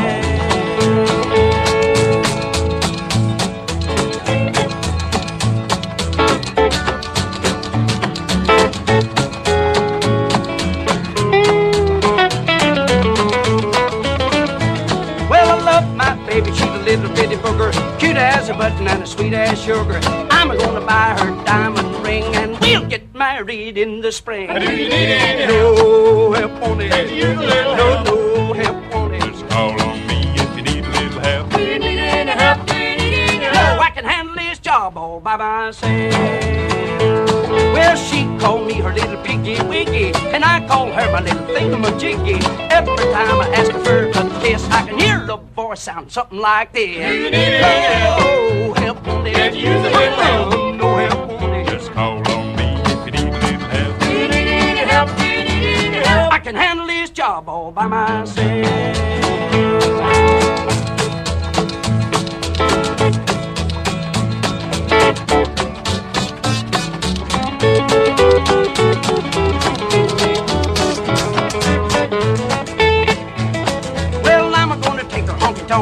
Baby, she's a little bitty booger, cute as a button and a sweet as sugar. I'm gonna buy her diamond ring and we'll get married in the spring. Do you need any No help on it. Can you use a little No, help? no help on it. Just call on me if you need a little help. Do you need any help? Do you need any help? Oh, I can handle this job all by myself. Well, she called me her little piggy wiggy, and I call her my little thingamajiggy. Every time I ask her for a kiss, I can hear the voice sound something like this. Oh, help on it. Can you use a little help? No help on it. Just call on me if you need a little help. Do you need any help? Do you need any help? I can handle this job all by myself.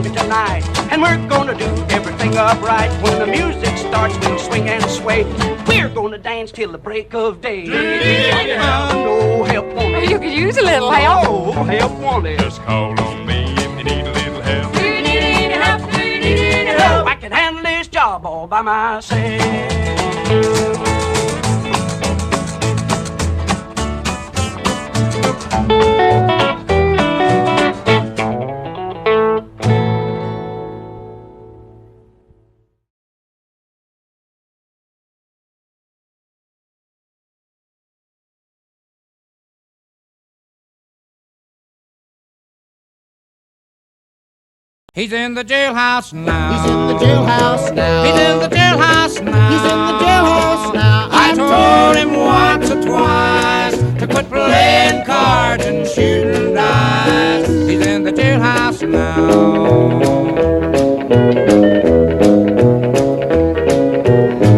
Tonight, and we're gonna do everything upright. When the music starts, we'll swing and sway. We're gonna dance till the break of day. No help on it. You could use a little help. No help on it. Just call on me if you need a little help. Do you need any help? Do you need any help? I can handle this job all by myself. He's in the jailhouse now. He's in the jailhouse now. He's in the jailhouse now. He's in the jailhouse now. I told him once or twice to quit playing cards and shooting dice. He's in the jailhouse now.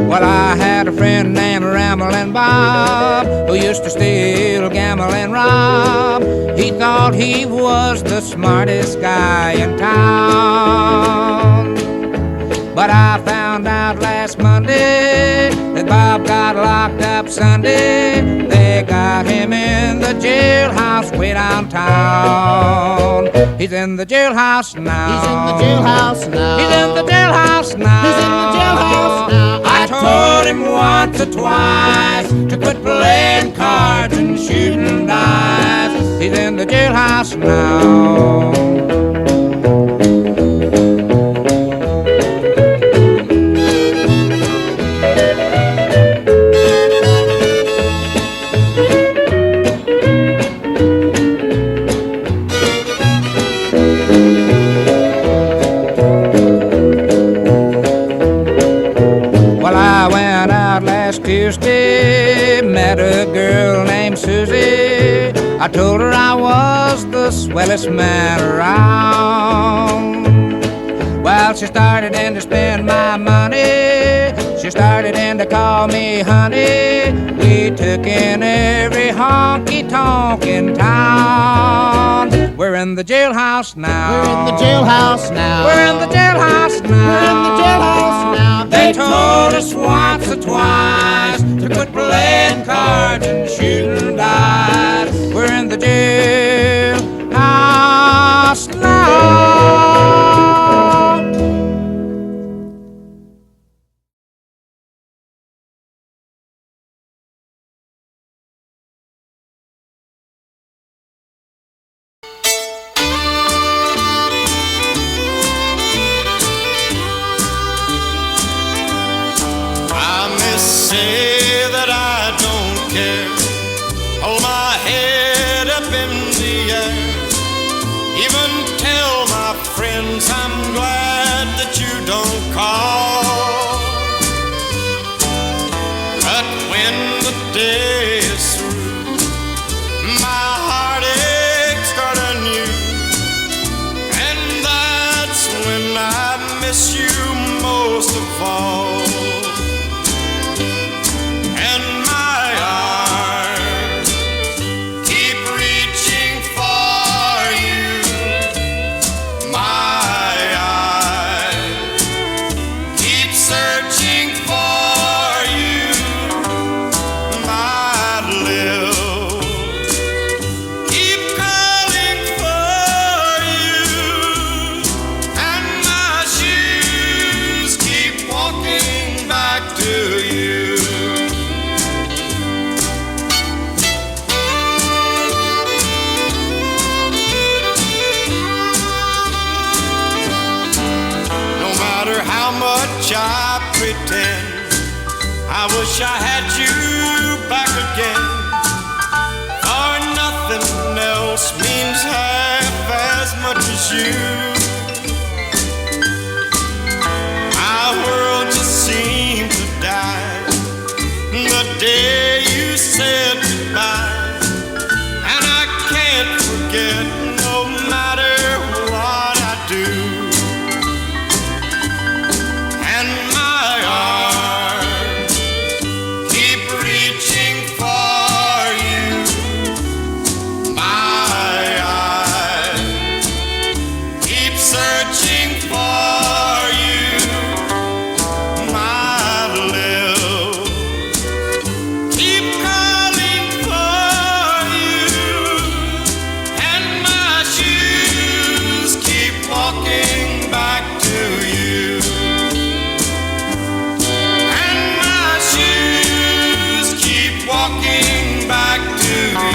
Well, I had a friend named Ramblin' Bob who used to steal, gamble, and rob. He thought he was the smartest guy in town. But I found out last Monday that Bob got locked up Sunday. They got him in the jailhouse way downtown. He's in the jailhouse now. He's in the jailhouse now. He's in the jailhouse now. He's in the jailhouse now. I told him once or twice to quit playing cards and shooting dice. He's in the jailhouse now. Tuesday, met a girl named Susie. I told her I was the swellest man around. Well, she started in to spend my money. She started in to call me honey. We took in every honky-tonk in town. We're in the jailhouse now. We're in the jailhouse now. We're in the jailhouse now. We're in the jailhouse now. They told us once or twice to quit playing cards and shooting dice. We're in the jailhouse now. Say that I don't care. Hold my head up in the air. Even tell my friends I'm glad that you don't call. But when the day is through, my I pretend? I wish I had you back again. For nothing else means half as much as you. Our world just seemed to die the day you said goodbye. And I can't forget, no matter what I do. And my arms keep reaching for you. My eyes keep searching for you. My lips keep calling for you. And my shoes keep walking back to you. And my shoes keep walking back to you.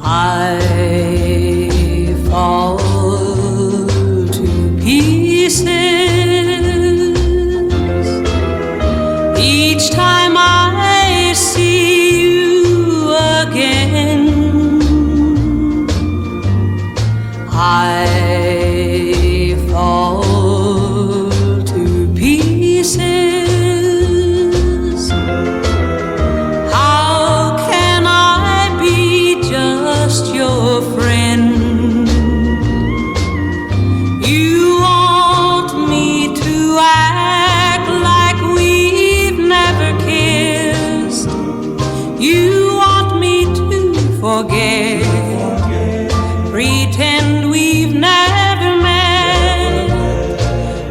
I fall to pieces each time I see you again. I fall to pieces. How can I be just your friend? You want me to act like we've never kissed. You want me to forget, pretend we've never met.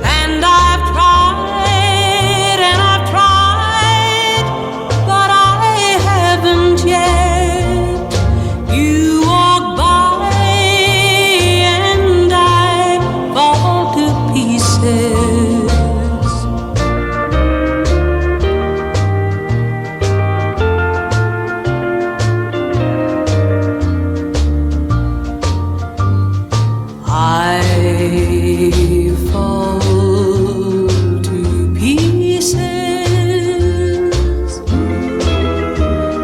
And I've tried and I've tried, but I haven't yet. You walk by and I fall to pieces. I fall to pieces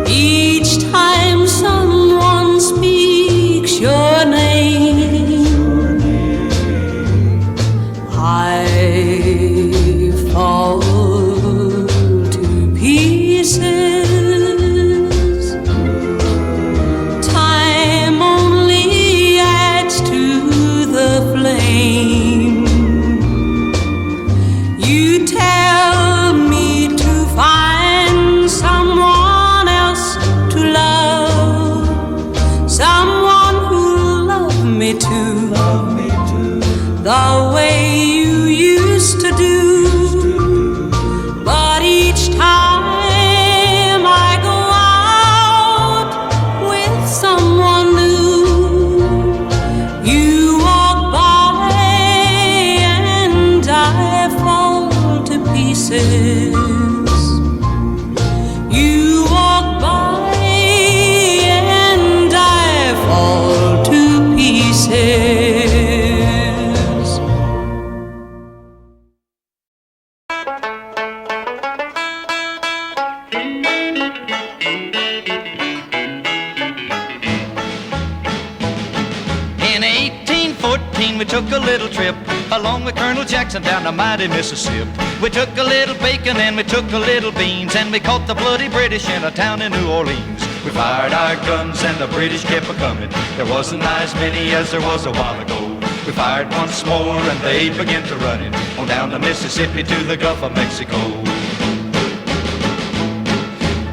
each time someone speaks your name. I fall to pieces. Time only adds to the flame. You tell me to find someone else to love, someone who'll love me too, the way you used to do. But each time I go out with someone new, you walk by and I fall to pieces. You walk by and I fall to pieces. In 1814 we took a little trip along with Colonel Jackson down the mighty Mississippi. We took a little bacon and we took a little beans, and we caught the bloody British in a town in New Orleans. We fired our guns and the British kept a-comin'. There wasn't as many as there was a while ago. We fired once more and they began to running on down the Mississippi to the Gulf of Mexico.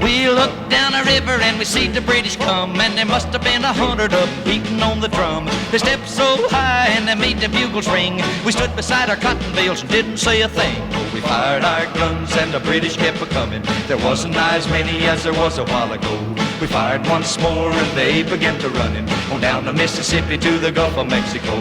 We looked down a river and we see the British come, and there must have been 100 of them beating on the drum. They stepped so high and they made the bugles ring. We stood beside our cotton bales and didn't say a thing. We fired our guns and the British kept a-comin'. There wasn't as many as there was a while ago. We fired once more and they began to running on down the Mississippi to the Gulf of Mexico.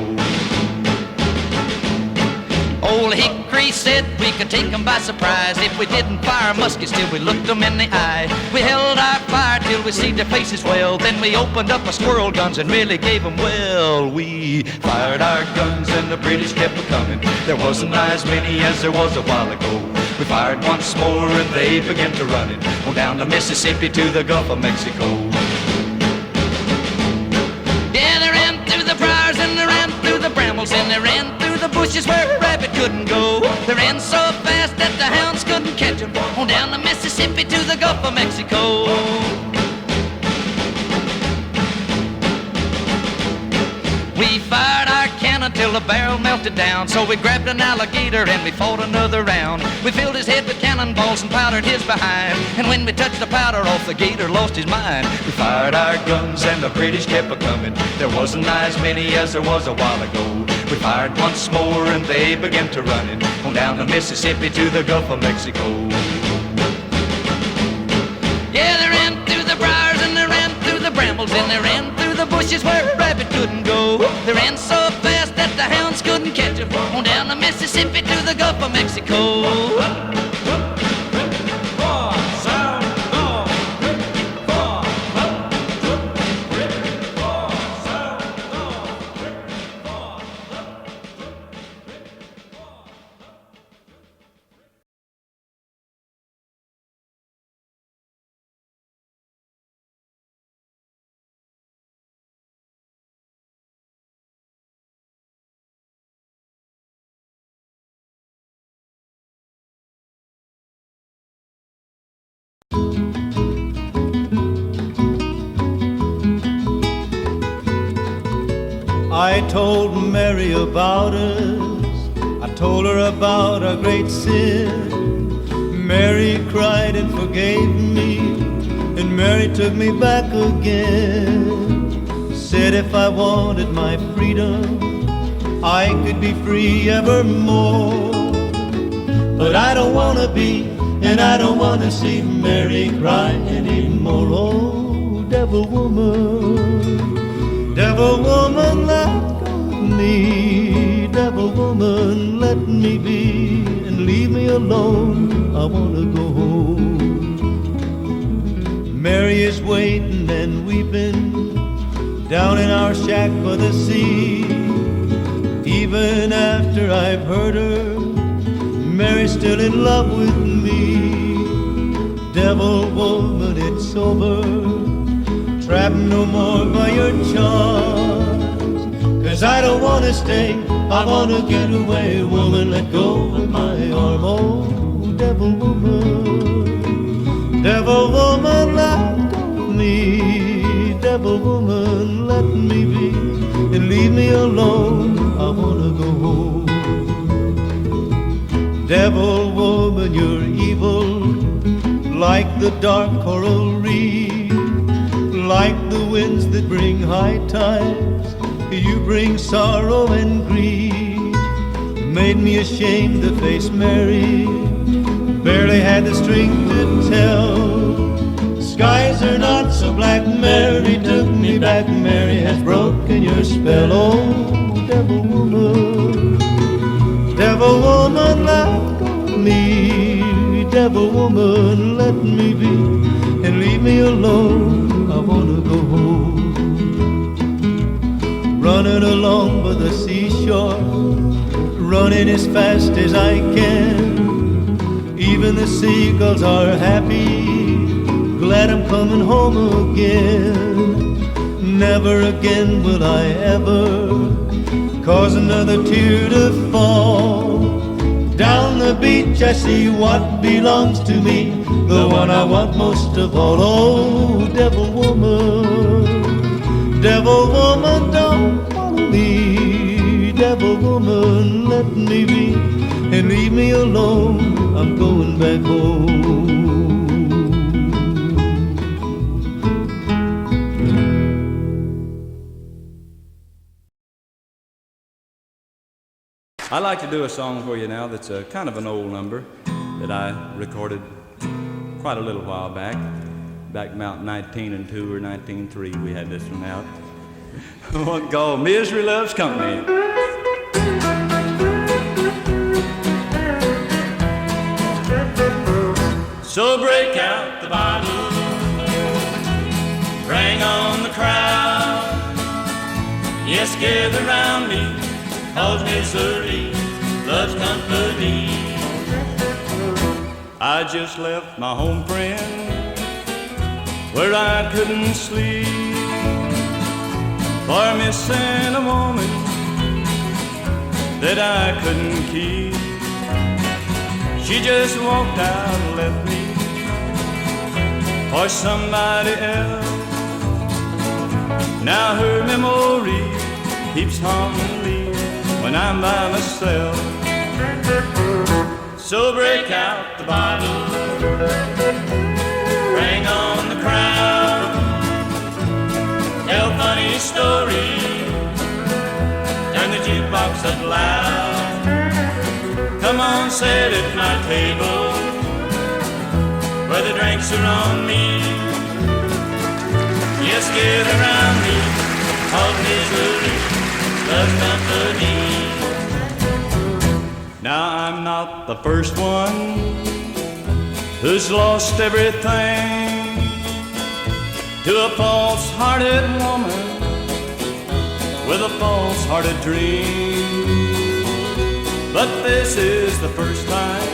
Old Hickory said we could take 'em by surprise if we didn't fire muskets till we looked 'em in the eye. We held our fire till we see their faces well. Then we opened up our squirrel guns and really gave 'em well. We fired our guns and the British kept a-coming. There wasn't as many as there was a while ago. We fired once more and they began to run it on down the Mississippi to the Gulf of Mexico. Yeah, they ran through the briars and they ran through the brambles and they ran through the bushes where a rabbit couldn't go. They ran so fast that the hounds couldn't catch them on down the Mississippi to the Gulf of Mexico. We fired our cannon till the barrel melted down. So we grabbed an alligator and we fought another round. We filled his head with cannonballs and powdered his behind. And when we touched the powder off, the gator lost his mind. We fired our guns and the British kept a-coming. There wasn't as many as there was a while ago. We fired once more and they began to run it on down the Mississippi to the Gulf of Mexico. Yeah, they ran through the briars and they ran through the brambles and they ran through the bushes where a rabbit couldn't go. They ran so fast that the hounds couldn't catch them on down the Mississippi to the Gulf of Mexico. I told Mary about us. I told her about our great sin. Mary cried and forgave me, and Mary took me back again. Said if I wanted my freedom, I could be free evermore. But I don't want to be, and I don't want to see Mary cry anymore. Oh, devil woman, devil woman, let go of me. Devil woman, let me be, and leave me alone. I want to go home. Mary is waiting and weeping down in our shack by the sea. Even after I've hurt her, Mary's still in love with me. Devil woman, it's over. Trapped no more by your charms. 'Cause I don't want to stay, I want to get away. Woman, let go of my arm. Oh, devil woman, devil woman, let go of me. Devil woman, let me be, and leave me alone. I want to go home. Devil woman, you're evil, like the dark coral reef, like the winds that bring high tides. You bring sorrow and grief. Made me ashamed to face Mary, barely had the strength to tell. Skies are not so black, Mary took me back. Mary has broken your spell. Oh, devil woman, devil woman, let go of me. Devil woman, let me be, and leave me alone. I wanna go home. Running along by the seashore, running as fast as I can. Even the seagulls are happy, glad I'm coming home again. Never again will I ever cause another tear to fall. Down the beach I see what belongs to me, the one I want most of all. Oh, devil woman, devil woman, don't follow me. Devil woman, let me be, and leave me alone. I'm going back home. I'd like to do a song for you now that's a kind of an old number that I recorded quite a little while back about 1902 or 1903 we had this one out. One called Misery Loves Company. So break out the bottle, bring on the crowd. Yes, gather round me, 'cause misery loves company. I just left my home friend where I couldn't sleep for missing a woman that I couldn't keep. She just walked out and left me for somebody else. Now her memory keeps haunting me when I'm by myself. So break out the bottle, bring on the crowd, tell funny stories, turn the jukebox up loud. Come on, sit at my table where the drinks are on me. Yes, get around me, 'cause misery loves company. Now I'm not the first one who's lost everything to a false-hearted woman with a false-hearted dream. But this is the first time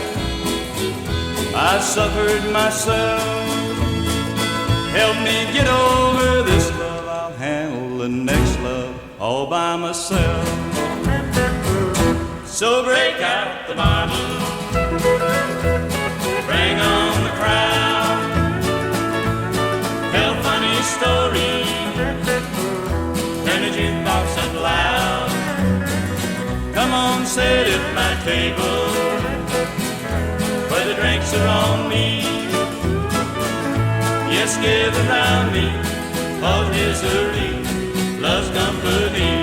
I've suffered myself. Help me get over this love, I'll handle the next love all by myself. So break out the bottle, bring on the crowd, tell funny stories, turn the jukebox up loud. Come on, sit at my table where the drinks are on me. Yes, gather around me, 'cause misery loves company.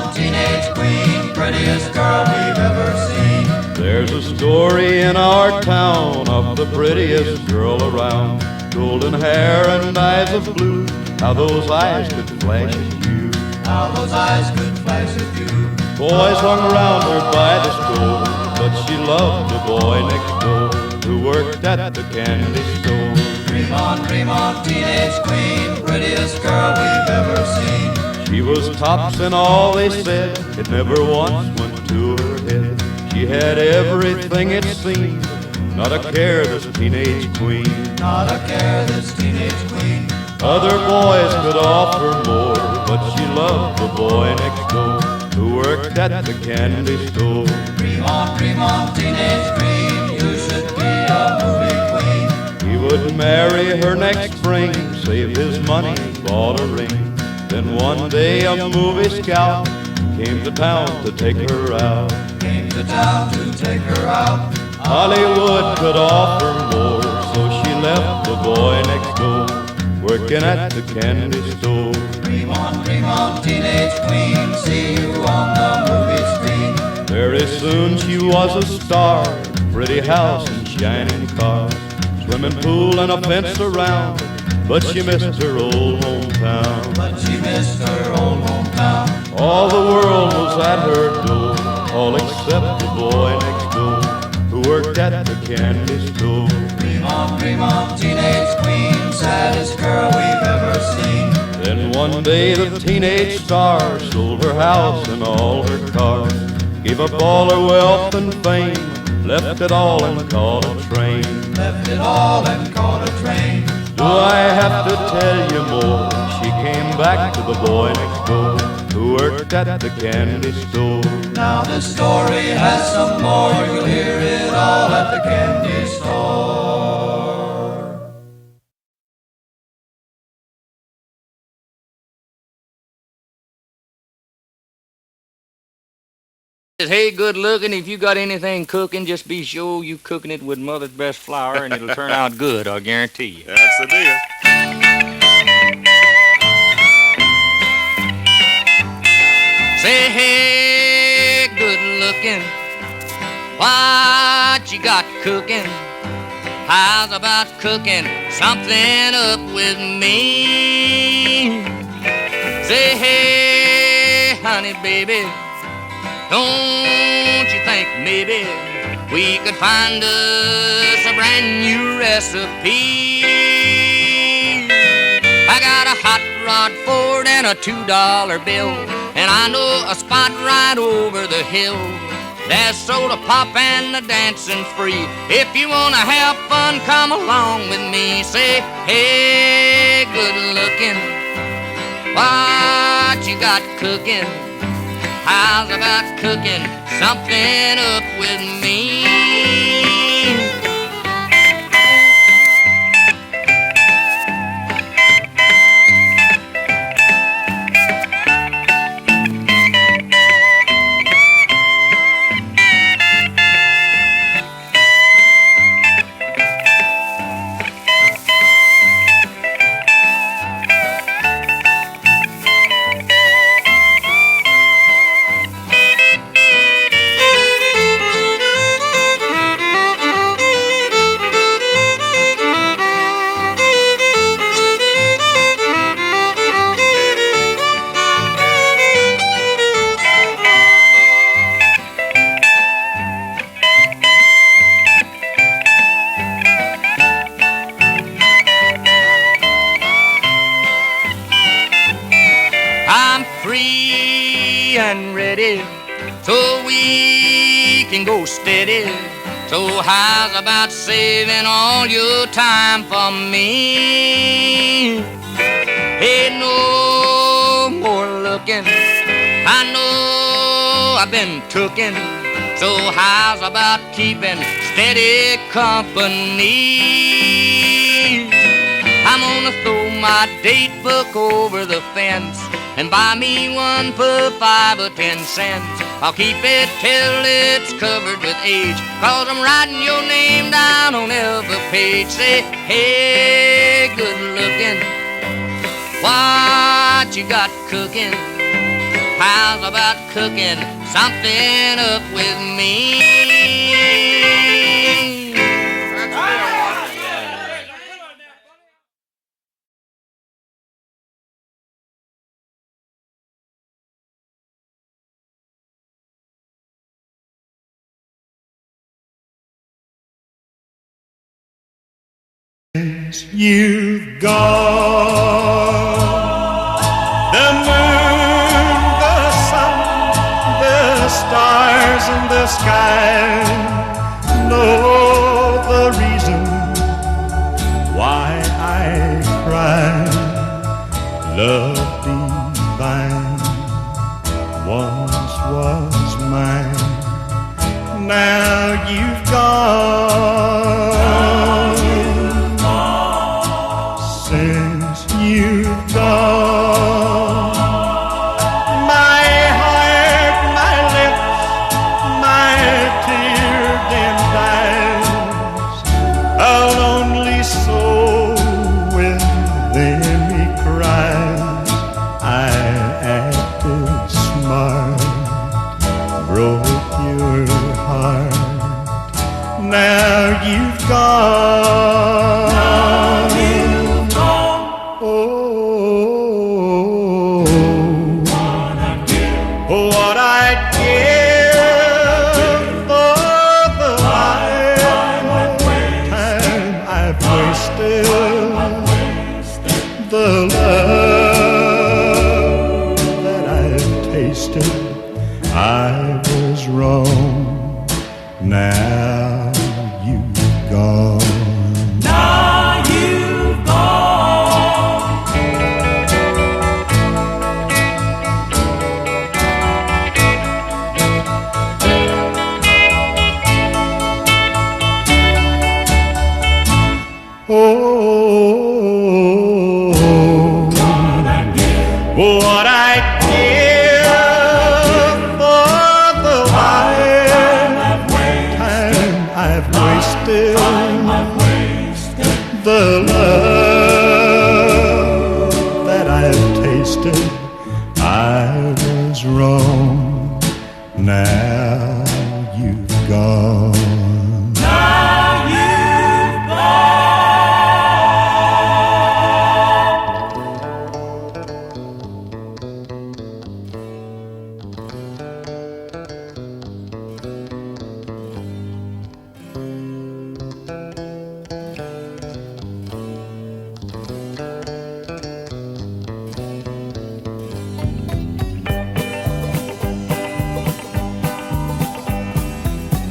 on, teenage queen, prettiest girl we've ever seen. There's a story in our town of the prettiest girl around. Golden hair and eyes of blue, how those eyes could flash at you. How those eyes could flash at you. Boys hung around her by the stove, but she loved the boy next door who worked at the candy store. Dream on, teenage queen, prettiest girl we've ever seen. She was tops in all they said, it never once went to her head. She had everything it seemed, not a care, this teenage queen. Not a care, this teenage queen. Other boys could offer more, but she loved the boy next door who worked at the candy store. Dream on, teenage queen, you should be a movie queen. He would marry her next spring, save his money, bought a ring. Then one day a movie scout came to town to take her out. Came to town to take her out. Hollywood could offer more, so she left the boy next door, working at the candy store. Dream on, teenage queen, see you on the movie screen. Very soon she was a star, pretty house and shining cars, swimming pool and a fence around, but she missed her old hometown. But she missed her old hometown. All the world was at her door, all except the boy next door who worked at the candy store. Dream on, teenage queen, saddest girl we've ever seen. Then one day the teenage star sold her house and all her cars, gave up all her wealth and fame, left it all and caught a train. Left it all and caught a train. Do I have to tell you more? She came back to the boy next door who worked at the candy store. Now this story has some more, you'll hear it all at the candy store. Hey, good looking, if you got anything cooking, just be sure you cooking it with mother's best flour and it'll turn out good, I guarantee you. That's the deal. Say, hey, good looking, what you got cooking? How's about cooking something up with me? Say, hey, honey, baby, don't you think maybe we could find us a brand new recipe? I got a hot rod Ford and a $2 bill, and I know a spot right over the hill. There's soda pop and the dancing free. If you wanna have fun, come along with me. Say, hey, good looking, what you got cooking? How's about cooking something up with me? And ready, so we can go steady. So how's about saving all your time for me? Ain't no more looking, I know I've been tooken. So how's about keeping steady company? I'm gonna throw my date book over the fence and buy me one for 5 or 10 cents. I'll keep it till it's covered with age, 'cause I'm writing your name down on every page. Say, hey, good looking, what you got cooking? growls about cooking something up with me. You've gone, the moon, the sun, the stars and the sky know the reason why I cry. Love divine once was mine, now you've gone. Since you've gone, my heart, my lips, my tear-dimmed eyes, a lonely soul within me cries. I acted smart, broke your heart, now you've gone. What I'd give for the lifetime I've wasted, the love that I've tasted, I was wrong, now you've gone. What I'd give for the lifetime I've wasted, the love that I've tasted, I was wrong, now you've gone.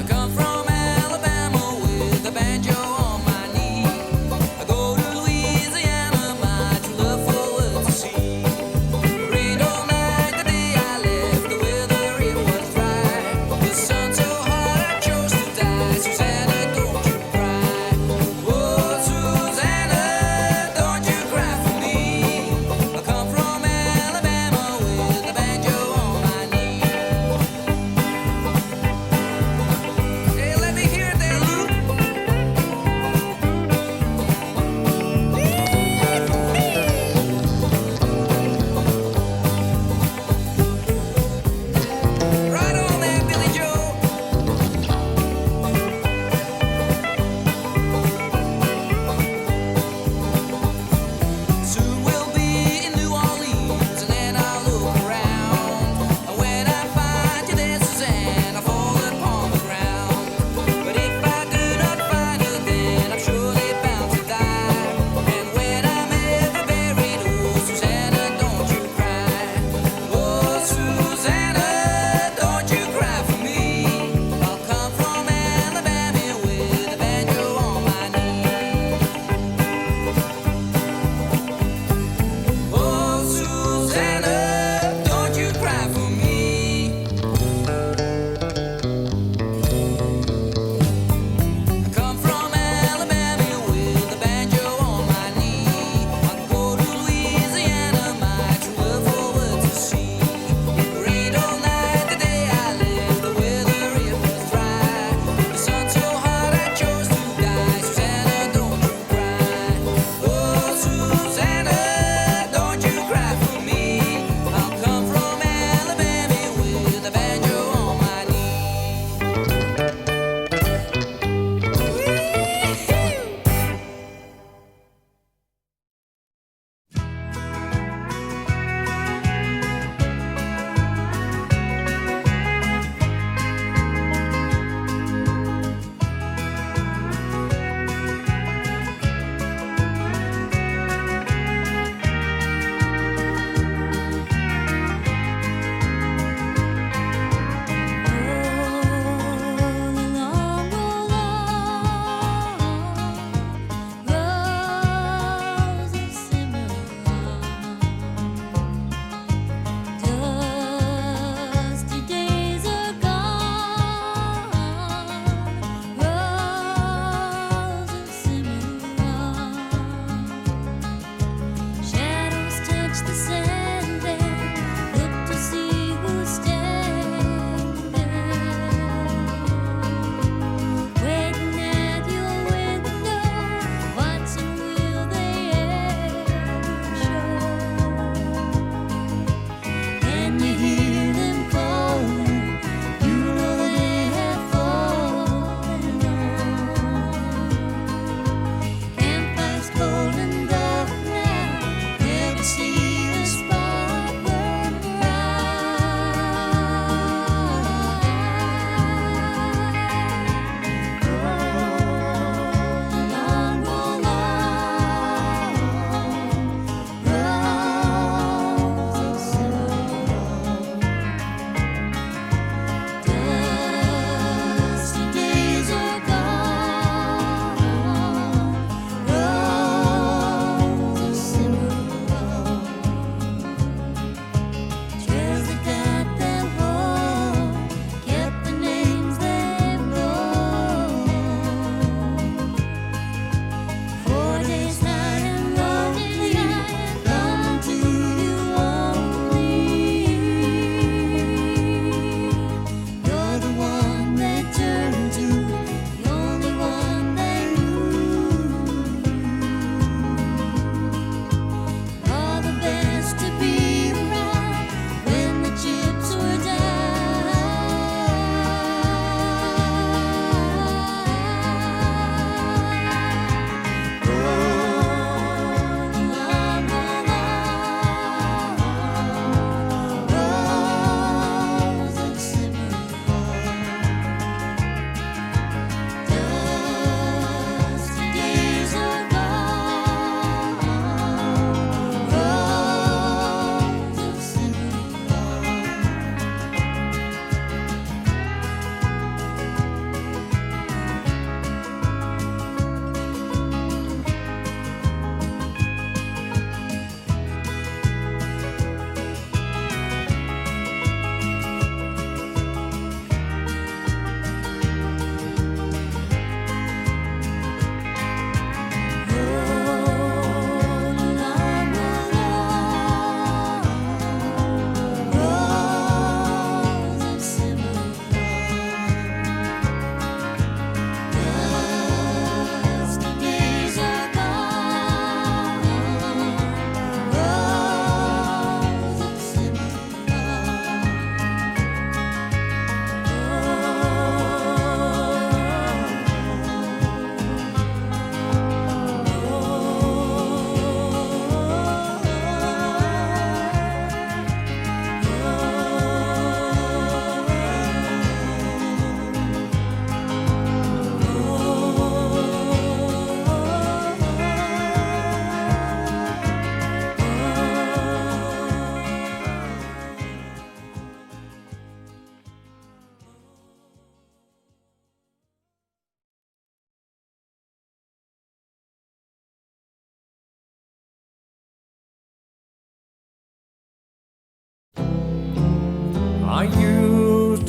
Come from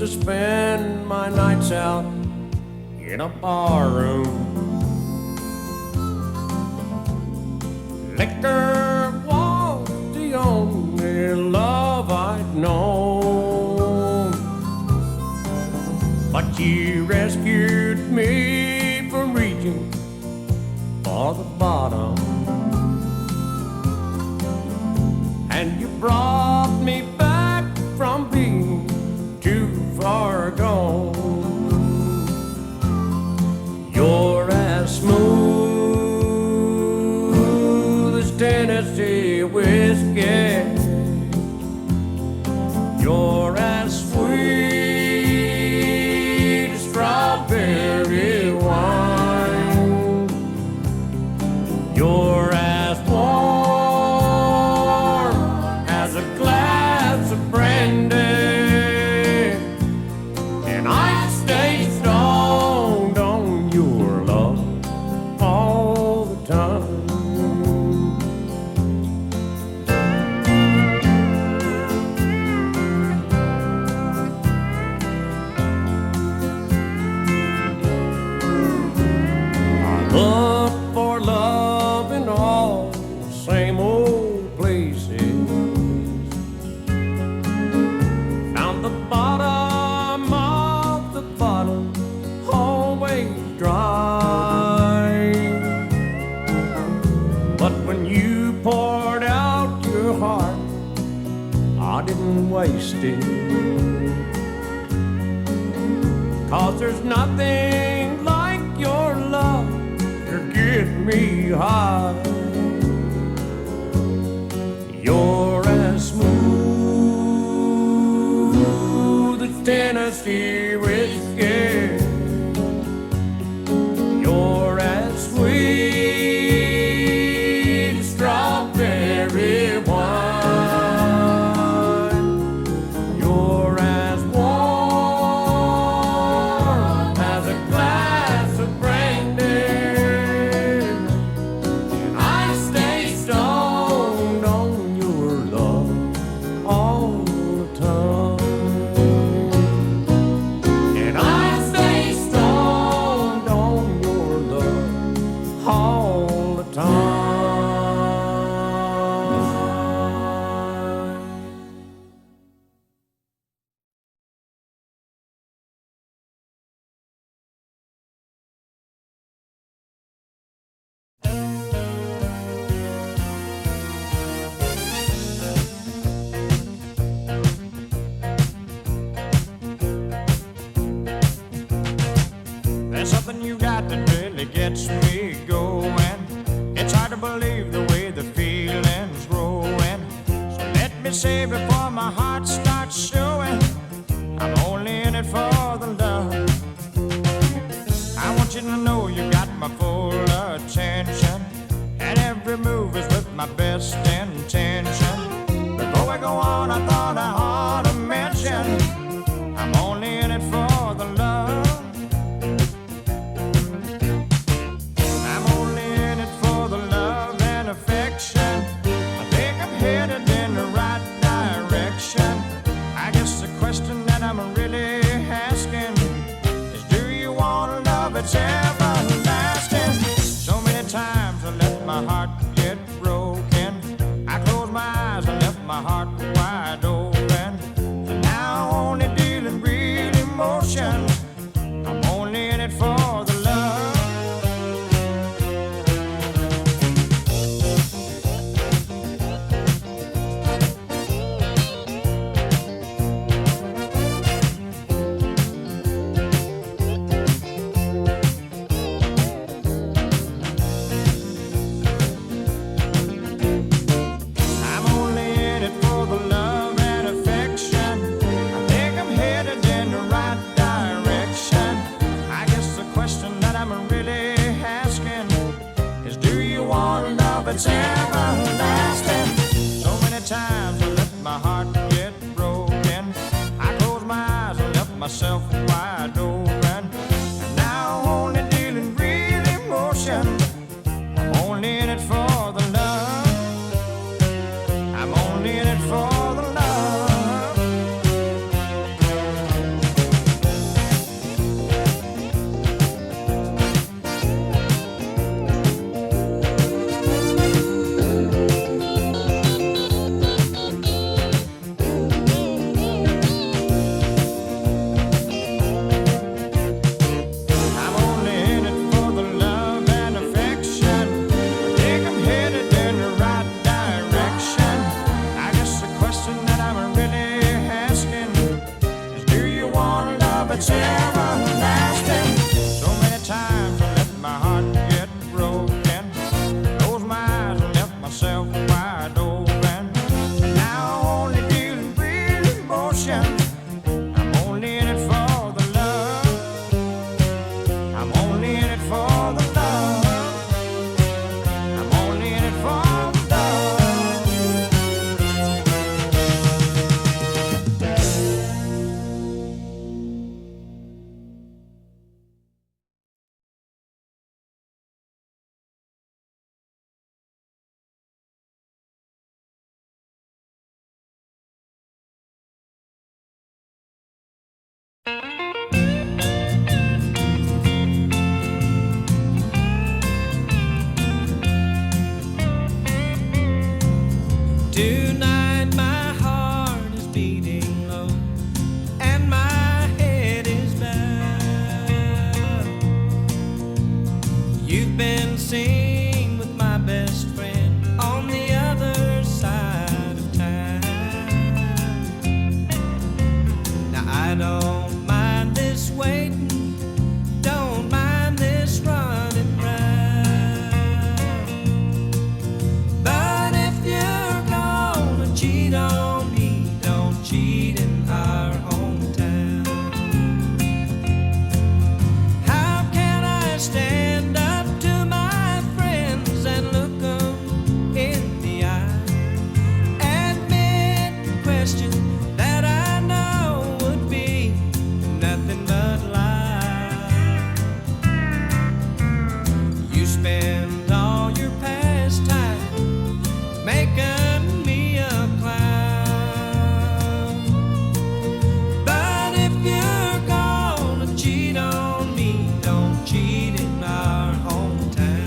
to spend my nights out in a bar room. Liquor was the only love I'd known, but you rescued me from reaching for the bottom, and you brought me back from being too far gone. You're as smooth as Tennessee whiskey. You're as sweet as strawberry wine. You're as warm as a glass of brandy, and I stay stoned on your love all the time. I look for love in all the same old places. Found the bottom of the bottle always dry, but when you poured out your heart, I didn't waste it. 'Cause there's nothing like your love to get me high. You're as smooth as Tennessee whiskey. You're as sweet as strawberry wine. You're as warm as a glass of brandy, and I stay stoned on your love all the time. And I stay stoned on your love all the time. There's something you got that really gets me going. It's hard to believe the way the feeling's growing. So let me say before my heart starts showing, I'm only in it for the love. I want you to know you got my full attention, and every move is with my best intention. Before we go on, I thought I ought to mention, I'm only in it for the love. I'm only in it for the love and affection. I think I'm headed in the right direction. I guess the question that I'm really asking is, do you want love that's everlasting? So many times I let my heart get broken. I closed my eyes and left my heart wide open. And now I'm only dealing real emotions. I'm only in it for the love. I'm only in it for the love and affection. I think I'm headed in the right direction. I guess the question that I'm really asking is, do you want love that's everlasting? So many times I let my heart get broken. I closed my eyes and left myself wide open. And now I'm only dealing real emotion. I'm only in it for the love. I'm only in it for the love. You've been seen with my best friend on the other side of town. Now I don't mind this waiting, don't mind this running round. But if you're gonna cheat on me, don't cheat in our hometown. How can I stand up to my friends and look them in the eye? Admit the question that I know would be nothing but lie. You spend all your past time making me a clown. But if you're gonna cheat on me, don't cheat in our hometown.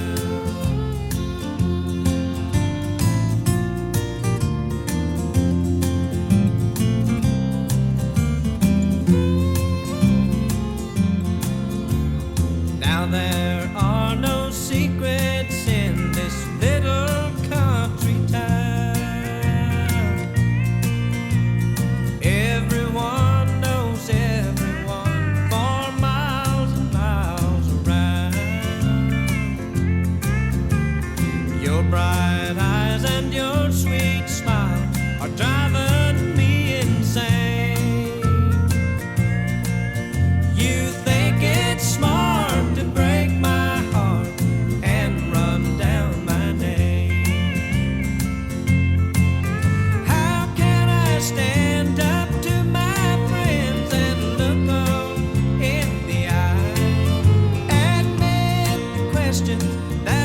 Now there are no secrets in this little country town. Everyone knows everyone for miles and miles around. Your bright eyes and your sweet smile are driving me insane. You think it's smart to break my heart and run down my name. How can I stand up to my friends and look them in the eye? Admit the question that